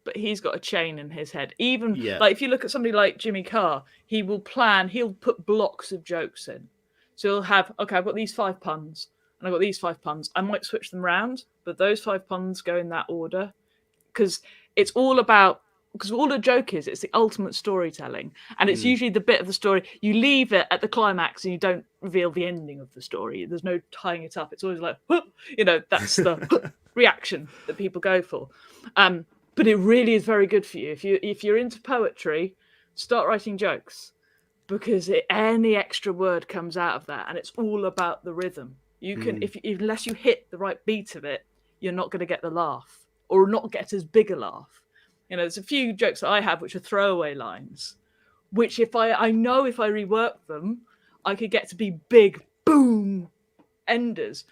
but he's got a chain in his head. Even Yeah. like if you look at somebody like Jimmy Carr, he'll put blocks of jokes in. So he'll have, okay, I've got these 5 puns and I've got these 5 puns. I might switch them around, but those 5 puns go in that order, because it's all about, because all the joke is, it's the ultimate storytelling, and it's usually the bit of the story you leave it at the climax and you don't reveal the ending of the story. There's no tying it up. It's always like, that's the reaction that people go for. But it really is very good for you if you're into poetry. Start writing jokes, because any extra word comes out of that, and it's all about the rhythm. You can, unless you hit the right beat of it, you're not going to get the laugh, or not get as big a laugh. There's a few jokes that I have which are throwaway lines, which if I know if I rework them, I could get to be big boom enders.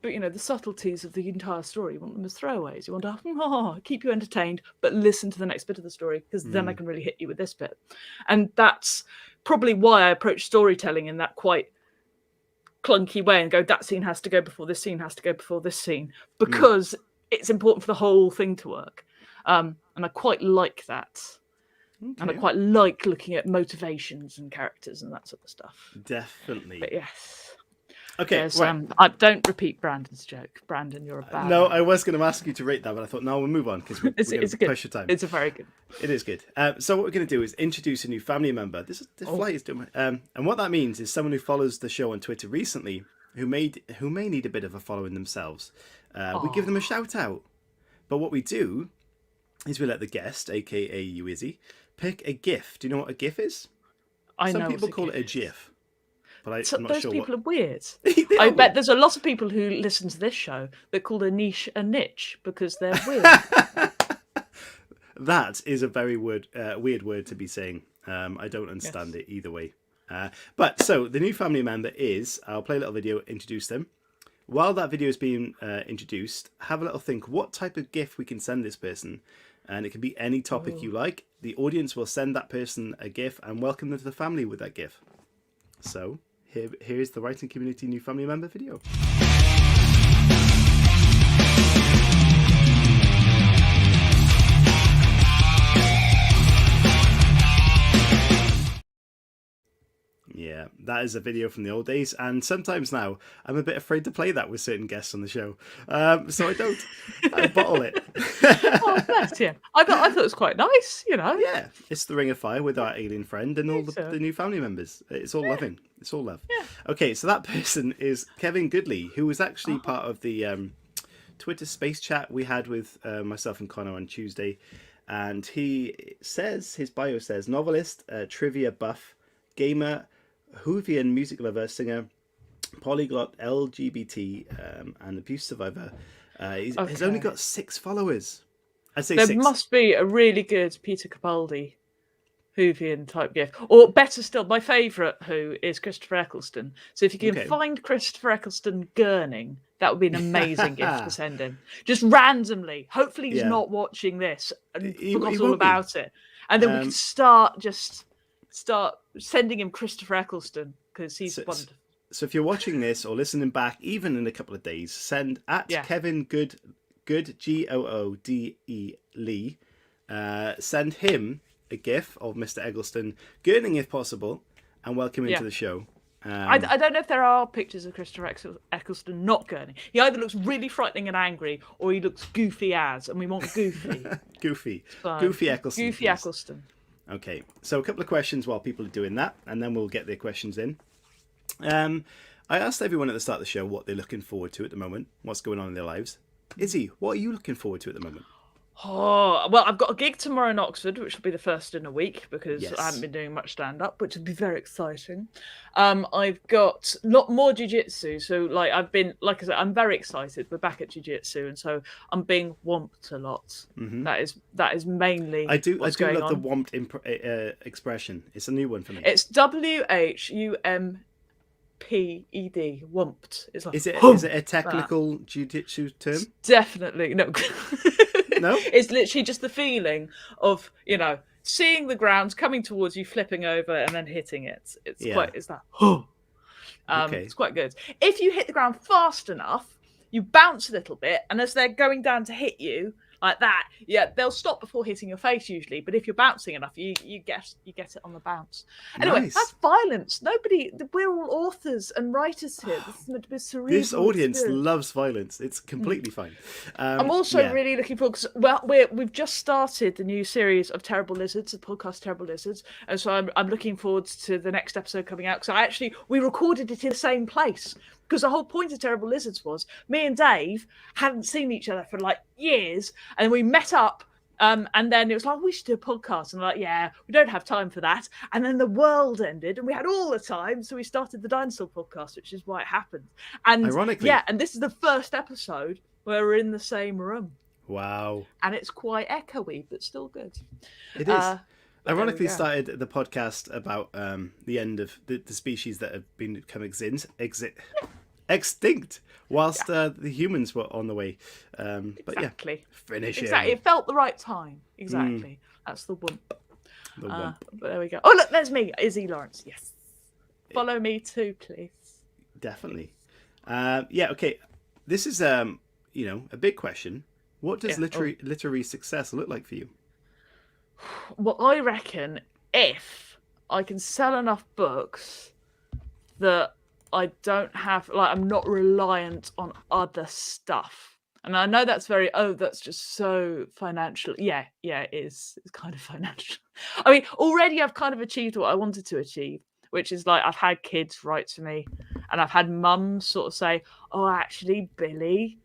But the subtleties of the entire story, you want them as throwaways. You want to keep you entertained, but listen to the next bit of the story, because then I can really hit you with this bit. And that's probably why I approach storytelling in that quite clunky way and go, that scene has to go before this scene has to go before this scene, because it's important for the whole thing to work. And I quite like that. Okay. And I quite like looking at motivations and characters and that sort of stuff. Definitely. But yes. Okay, right. I don't repeat Brandon's joke. Brandon, you're a bad No, man. I was going to ask you to rate that, but I thought, no, we'll move on, because we're going to push your time. It's a very good. It is good. So what we're going to do is introduce a new family member. This flight is doing. And what that means is someone who follows the show on Twitter recently, who may need a bit of a following themselves. We give them a shout out. But what we do is we let the guest, aka you, ISSZI, pick a GIF. Do you know what a GIF is? Some people call it a GIF. But I'm not those sure people are weird. I bet there's a lot of people who listen to this show that call a niche a niche because they're weird. That is a very weird word to be saying. I don't understand it either way. But so the new family member is, I'll play a little video, introduce them. While that video is being introduced, have a little think what type of GIF we can send this person. And it can be any topic you like. The audience will send that person a GIF and welcome them to the family with that GIF. So here's the Writing Community new family member video. Yeah, that is a video from the old days, and sometimes now I'm a bit afraid to play that with certain guests on the show, so I don't. I bottle it. Oh, bless you. I thought it was quite nice, Yeah, it's the Ring of Fire with our alien friend and all the new family members. It's all loving. It's all love. Yeah. Okay, so that person is Kevin Goodley, who was actually part of the Twitter space chat we had with myself and Connor on Tuesday, and his bio says novelist, trivia buff, gamer, Whovian music lover, singer, polyglot, LGBT, and abuse survivor. He's only got 6 followers. I'd say there 6. Must be a really good Peter Capaldi Whovian type GIF. Or better still, my favourite Who is Christopher Eccleston. So if you can find Christopher Eccleston gurning, that would be an amazing GIF to send him. Just randomly. Hopefully he's not watching this and forgot all about it. And then we can start sending him Christopher Eccleston, because he's wonderful. So if you're watching this or listening back, even in a couple of days, send at Kevin Good Goode Lee. Send him a GIF of Mr. Eggleston gurning if possible, and welcome him to the show. I don't know if there are pictures of Christopher Eccleston not gurning. He either looks really frightening and angry, or he looks goofy and we want goofy. Goofy Eccleston. Goofy Eccleston. Okay, so a couple of questions while people are doing that, and then we'll get their questions in. I asked everyone at the start of the show what they're looking forward to at the moment, what's going on in their lives. ISSZI, what are you looking forward to at the moment? Oh, well, I've got a gig tomorrow in Oxford, which will be the first in a week because I haven't Yes. been doing much stand-up, which will be very exciting. I've got a lot more jiu-jitsu. So, like, like I said, I'm very excited. We're back at jiu-jitsu, and so I'm being womped a lot. That is mainly I do what's going love the on. womped expression. It's a new one for me. It's WHUMPED, womped. It's like, Is it a technical jiu-jitsu term? Definitely no. No? It's literally just the feeling of, seeing the ground coming towards you, flipping over, and then hitting it. It's that. Okay. It's quite good. If you hit the ground fast enough, you bounce a little bit, and as they're going down to hit you like that, they'll stop before hitting your face usually. But if you're bouncing enough, you get it on the bounce. Anyway, Nice. That's violence. We're all authors and writers here. This is meant to be a cerebral This audience experience. loves violence. It's completely fine. I'm also really looking forward because we've just started the new series of Terrible Lizards, the podcast Terrible Lizards, and so I'm looking forward to the next episode coming out. Because we recorded it in the same place. Because the whole point of Terrible Lizards was me and Dave hadn't seen each other for like years, and we met up. And then it was like, we should do a podcast. And we're like, yeah, we don't have time for that. And then the world ended and we had all the time. So we started the Dinosaur podcast, which is why it happened. And ironically. Yeah, and this is the first episode where we're in the same room. Wow. And it's quite echoey, but still good. It is. Ironically started the podcast about the end of the species that have become extinct whilst the humans were on the way. But exactly. Finish exactly. It felt the right time. Exactly. That's the wump. The wump. But there we go. Oh, look, there's me, ISSZI Lawrence. Yes. Follow me too, please. Definitely. Okay. This is a big question. What does literary success look like for you? Well, I reckon if I can sell enough books that I don't have, I'm not reliant on other stuff. And I know that's that's just so financial. Yeah, it is. It's kind of financial. I mean, already I've kind of achieved what I wanted to achieve, which is I've had kids write to me and I've had mums sort of say, oh, actually, Billie,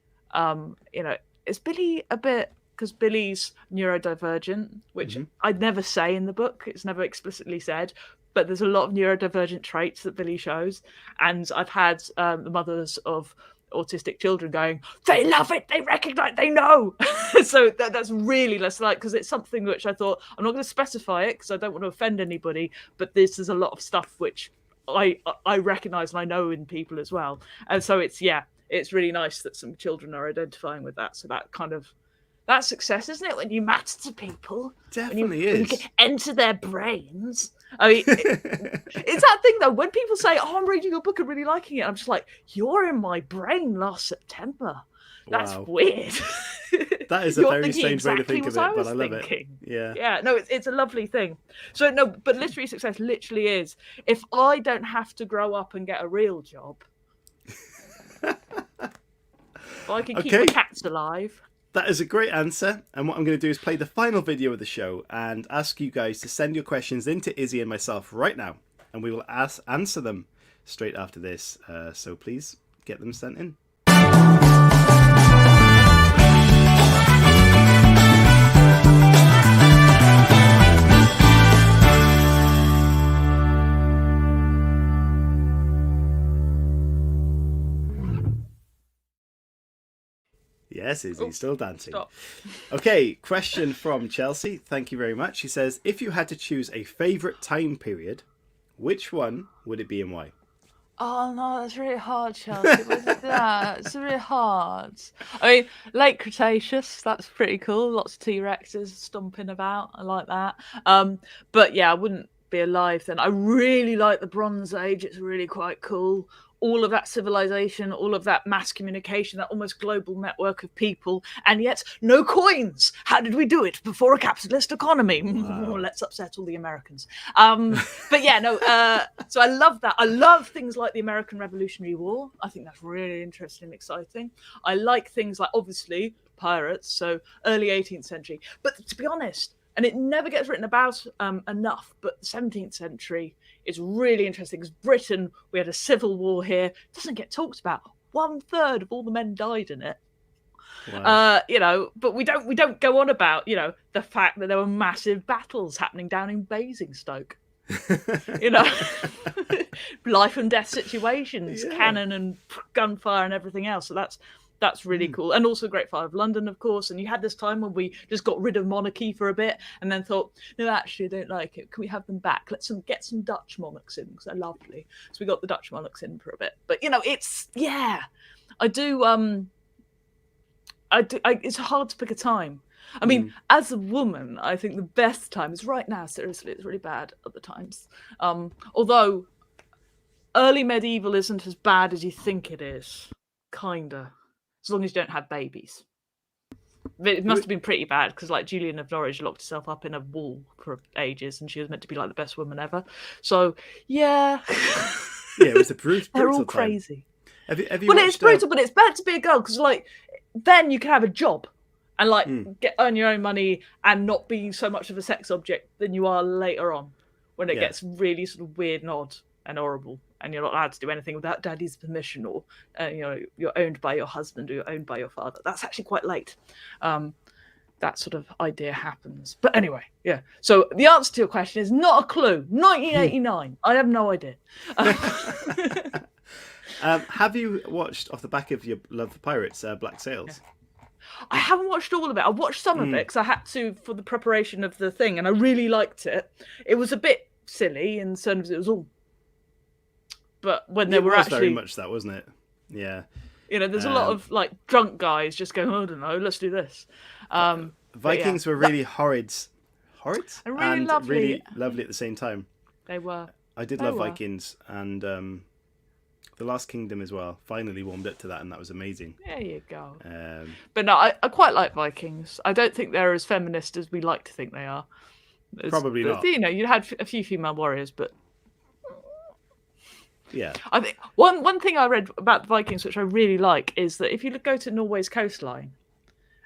is Billie a bit... because Billie's neurodivergent, which I'd never say in the book. It's never explicitly said, but there's a lot of neurodivergent traits that Billie shows. And I've had the mothers of autistic children going, they love it, they recognize, they know. So that's really less because it's something which I thought, I'm not going to specify it because I don't want to offend anybody, but this is a lot of stuff which I recognize and I know in people as well. And so it's really nice that some children are identifying with that. So that's success, isn't it? When you matter to people. Definitely when you can enter their brains. I mean, it's that thing, though. When people say, oh, I'm reading your book and really liking it, I'm just like, you're in my brain last September. That's weird. That is a very strange way to think of it, but I love it. Yeah. Yeah, no, it's a lovely thing. So, no, but literary success literally is, if I don't have to grow up and get a real job, if I can keep my cats alive... That is a great answer, and what I'm going to do is play the final video of the show and ask you guys to send your questions into ISSZI and myself right now, and we will answer them straight after this, so please get them sent in. Yes, ISSZI, still dancing. Stop. Okay, question from Chelsea. Thank you very much. She says, if you had to choose a favourite time period, which one would it be and why? Oh, no, that's really hard, Chelsea. What is that? It's really hard. I mean, late Cretaceous, that's pretty cool. Lots of T-Rexes stomping about. I like that. But yeah, I wouldn't be alive then. I really like the Bronze Age. It's really quite cool. All of that civilization, all of that mass communication, that almost global network of people, and yet no coins. How did we do it before a capitalist economy? Wow. Let's upset all the Americans. But yeah, no. So I love that. I love things like the American Revolutionary War. I think that's really interesting and exciting. I like things like, obviously, pirates, so early 18th century. But to be honest, and it never gets written about enough, but the 17th century is really interesting because Britain, we had a civil war here, doesn't get talked about. 1/3 of all the men died in it. Wow. But we don't go on about, the fact that there were massive battles happening down in Basingstoke. Life and death situations, cannon and gunfire and everything else. So that's really cool. And also Great Fire of London, of course. And you had this time when we just got rid of monarchy for a bit and then thought, no, actually, I don't like it. Can we have them back? Let's get some Dutch monarchs in because they're lovely. So we got the Dutch monarchs in for a bit. But, I do... it's hard to pick a time. I mean, as a woman, I think the best time is right now. Seriously, it's really bad at the times. Although early medieval isn't as bad as you think it is, kinda. As long as you don't have babies. It must have been pretty bad because, like, Julian of Norwich locked herself up in a wall for ages, and she was meant to be like the best woman ever. So, yeah, it was a brutal. They're all time. crazy. Have you well, watched, it's brutal, but it's better to be a girl because, like, then you can have a job and like earn your own money and not be so much of a sex object than you are later on when it gets really sort of weird and odd and horrible and you're not allowed to do anything without daddy's permission or you're owned by your husband or you're owned by your father. That's actually quite late. That sort of idea happens. But anyway, so the answer to your question is not a clue. 1989. I have no idea. Have you watched, off the back of your love for pirates, Black Sails? I haven't watched all of it. I watched some of it because I had to for the preparation of the thing, and I really liked it. It was a bit silly in terms of it was all, but when there were actually very much that, wasn't it? Yeah. There's a lot of like drunk guys just going, I don't know, let's do this. Vikings were really horrid, and really lovely at the same time. They were. I did love Vikings and. The Last Kingdom as well. Finally warmed up to that, and that was amazing. There you go. But no, I quite like Vikings. I don't think they're as feminist as we like to think they are. Probably not. You had a few female warriors, but yeah. I think one thing I read about the Vikings, which I really like, is that if you go to Norway's coastline,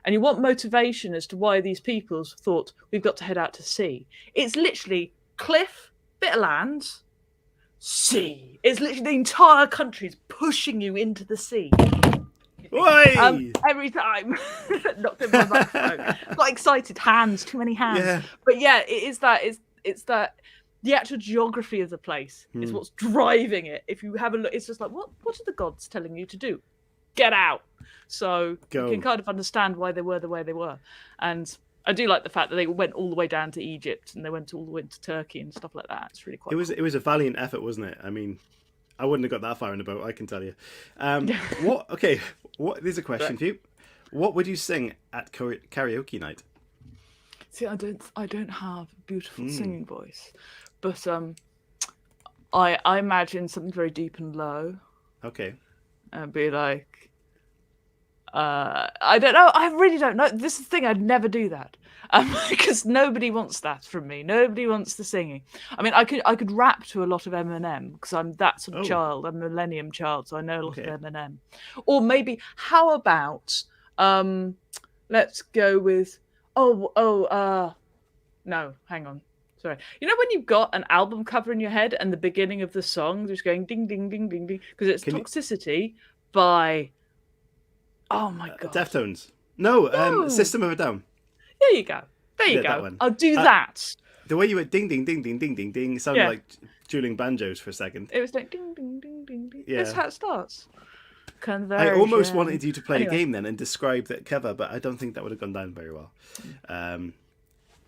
and you want motivation as to why these peoples thought we've got to head out to sea, it's literally cliff, bit of land. Sea. It's literally the entire country's pushing you into the sea. Every time. Knocked in my microphone. Got excited. Hands. Too many hands. Yeah. But yeah, it is that. It's that the actual geography of the place is what's driving it. If you have a look, it's just like, what are the gods telling you to do? Get out. So you can kind of understand why they were the way they were. And I do like the fact that they went all the way down to Egypt and they went all the way to Turkey and stuff like that. It's really quite It was a valiant effort, wasn't it? I mean, I wouldn't have got that far in the boat, I can tell you. There's a question for you. What would you sing at karaoke night? See, I don't have a beautiful singing voice, but I imagine something very deep and low. Okay. And be like, I don't know. I really don't know. This is the thing. I'd never do that because nobody wants that from me. Nobody wants the singing. I mean, I could rap to a lot of Eminem because I'm that sort of child. I'm a millennium child, so I know a lot of Eminem. Or maybe, how about let's go with no, hang on. Sorry. You know when you've got an album cover in your head and the beginning of the song just going ding ding ding ding ding because it's Toxicity by. Oh my god! Deftones. No, System of a Down. There you go. I'll do that. The way you went ding ding ding ding ding ding ding sounded like dueling banjos for a second. It was like ding ding ding ding ding. Yeah. That's how it starts. I almost wanted you to play a game then and describe that cover, but I don't think that would have gone down very well.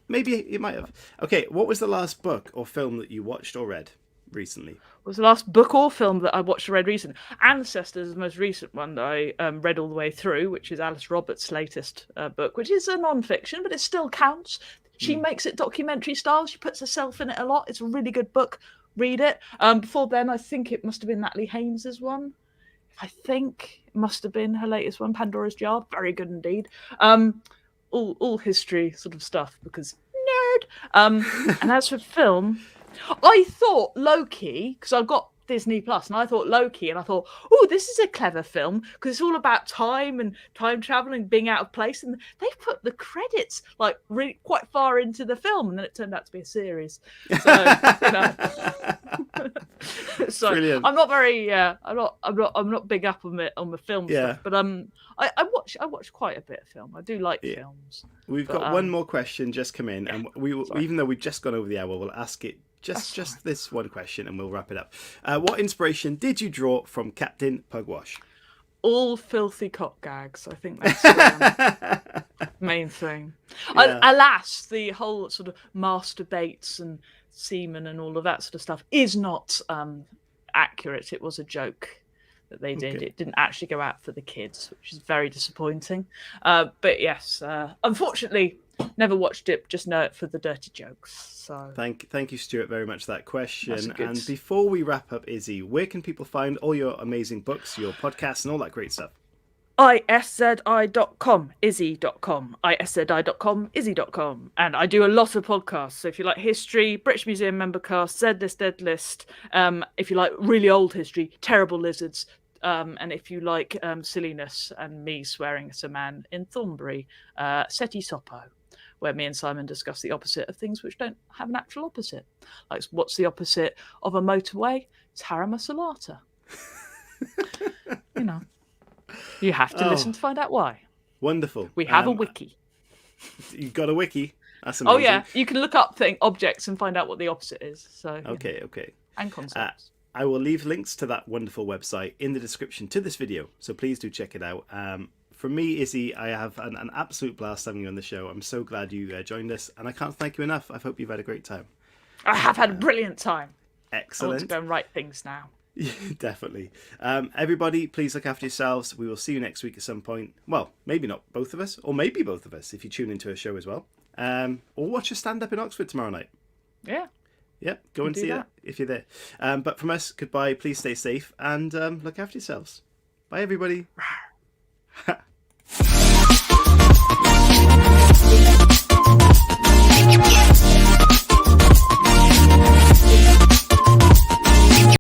Maybe it might have. Okay, what was the last book or film that you watched or read recently? Was the last book or film that I watched or read recently? Ancestors is the most recent one that I read all the way through, which is Alice Roberts' latest book, which is a non-fiction, but it still counts. She makes it documentary style. She puts herself in it a lot. It's a really good book. Read it. Before then, I think it must have been Natalie Haynes's one. I think it must have been her latest one, Pandora's Jar. Very good indeed. All history sort of stuff because nerd. And as for film, I thought low-key, because I've got Disney Plus, and I thought Loki, and I thought, oh, this is a clever film because it's all about time and time traveling, being out of place, and they put the credits like really quite far into the film, and then it turned out to be a series. So, so Brilliant. I'm not very, I'm not big up on the film stuff, but I watch quite a bit of film. I do like films. We've got one more question just come in, and even though we've just gone over the hour, we'll ask it just this one question, and we'll wrap it up. What inspiration did you draw from Captain Pugwash? All filthy cock gags. I think that's the main thing. Yeah. Alas, the whole sort of masturbates and semen and all of that sort of stuff is not accurate. It was a joke that they did. It didn't actually go out for the kids, which is very disappointing. But yes, unfortunately, never watched it. Just know it for the dirty jokes. So thank you, Stuart, very much for that question. And before we wrap up, ISSZI, where can people find all your amazing books, your podcasts, and all that great stuff? ISSZI.com, ISSZI.com, ISSZI.com, ISSZI.com. And I do a lot of podcasts. So if you like history, British Museum member cast, Z List, Dead List. If you like really old history, Terrible Lizards. And if you like silliness and me swearing at a man in Thornbury, Seti Sopo, where me and Simon discuss the opposite of things which don't have an actual opposite. Like, what's the opposite of a motorway? It's Harama Salata. You have to listen to find out why. Wonderful. We have a wiki. You've got a wiki? That's amazing. Oh, yeah. You can look up objects and find out what the opposite is. So Okay. And concepts. I will leave links to that wonderful website in the description to this video, so please do check it out. From me, ISSZI, I have an absolute blast having you on the show. I'm so glad you joined us, and I can't thank you enough. I hope you've had a great time. I have had a brilliant time. Excellent. I want to go and write things now. Yeah, definitely. Everybody, please look after yourselves. We will see you next week at some point. Well, maybe not both of us, or maybe both of us if you tune into a show as well. Or watch a stand-up in Oxford tomorrow night. Yeah. Yep, go and see that if you're there. But from us, goodbye. Please stay safe and look after yourselves. Bye, everybody.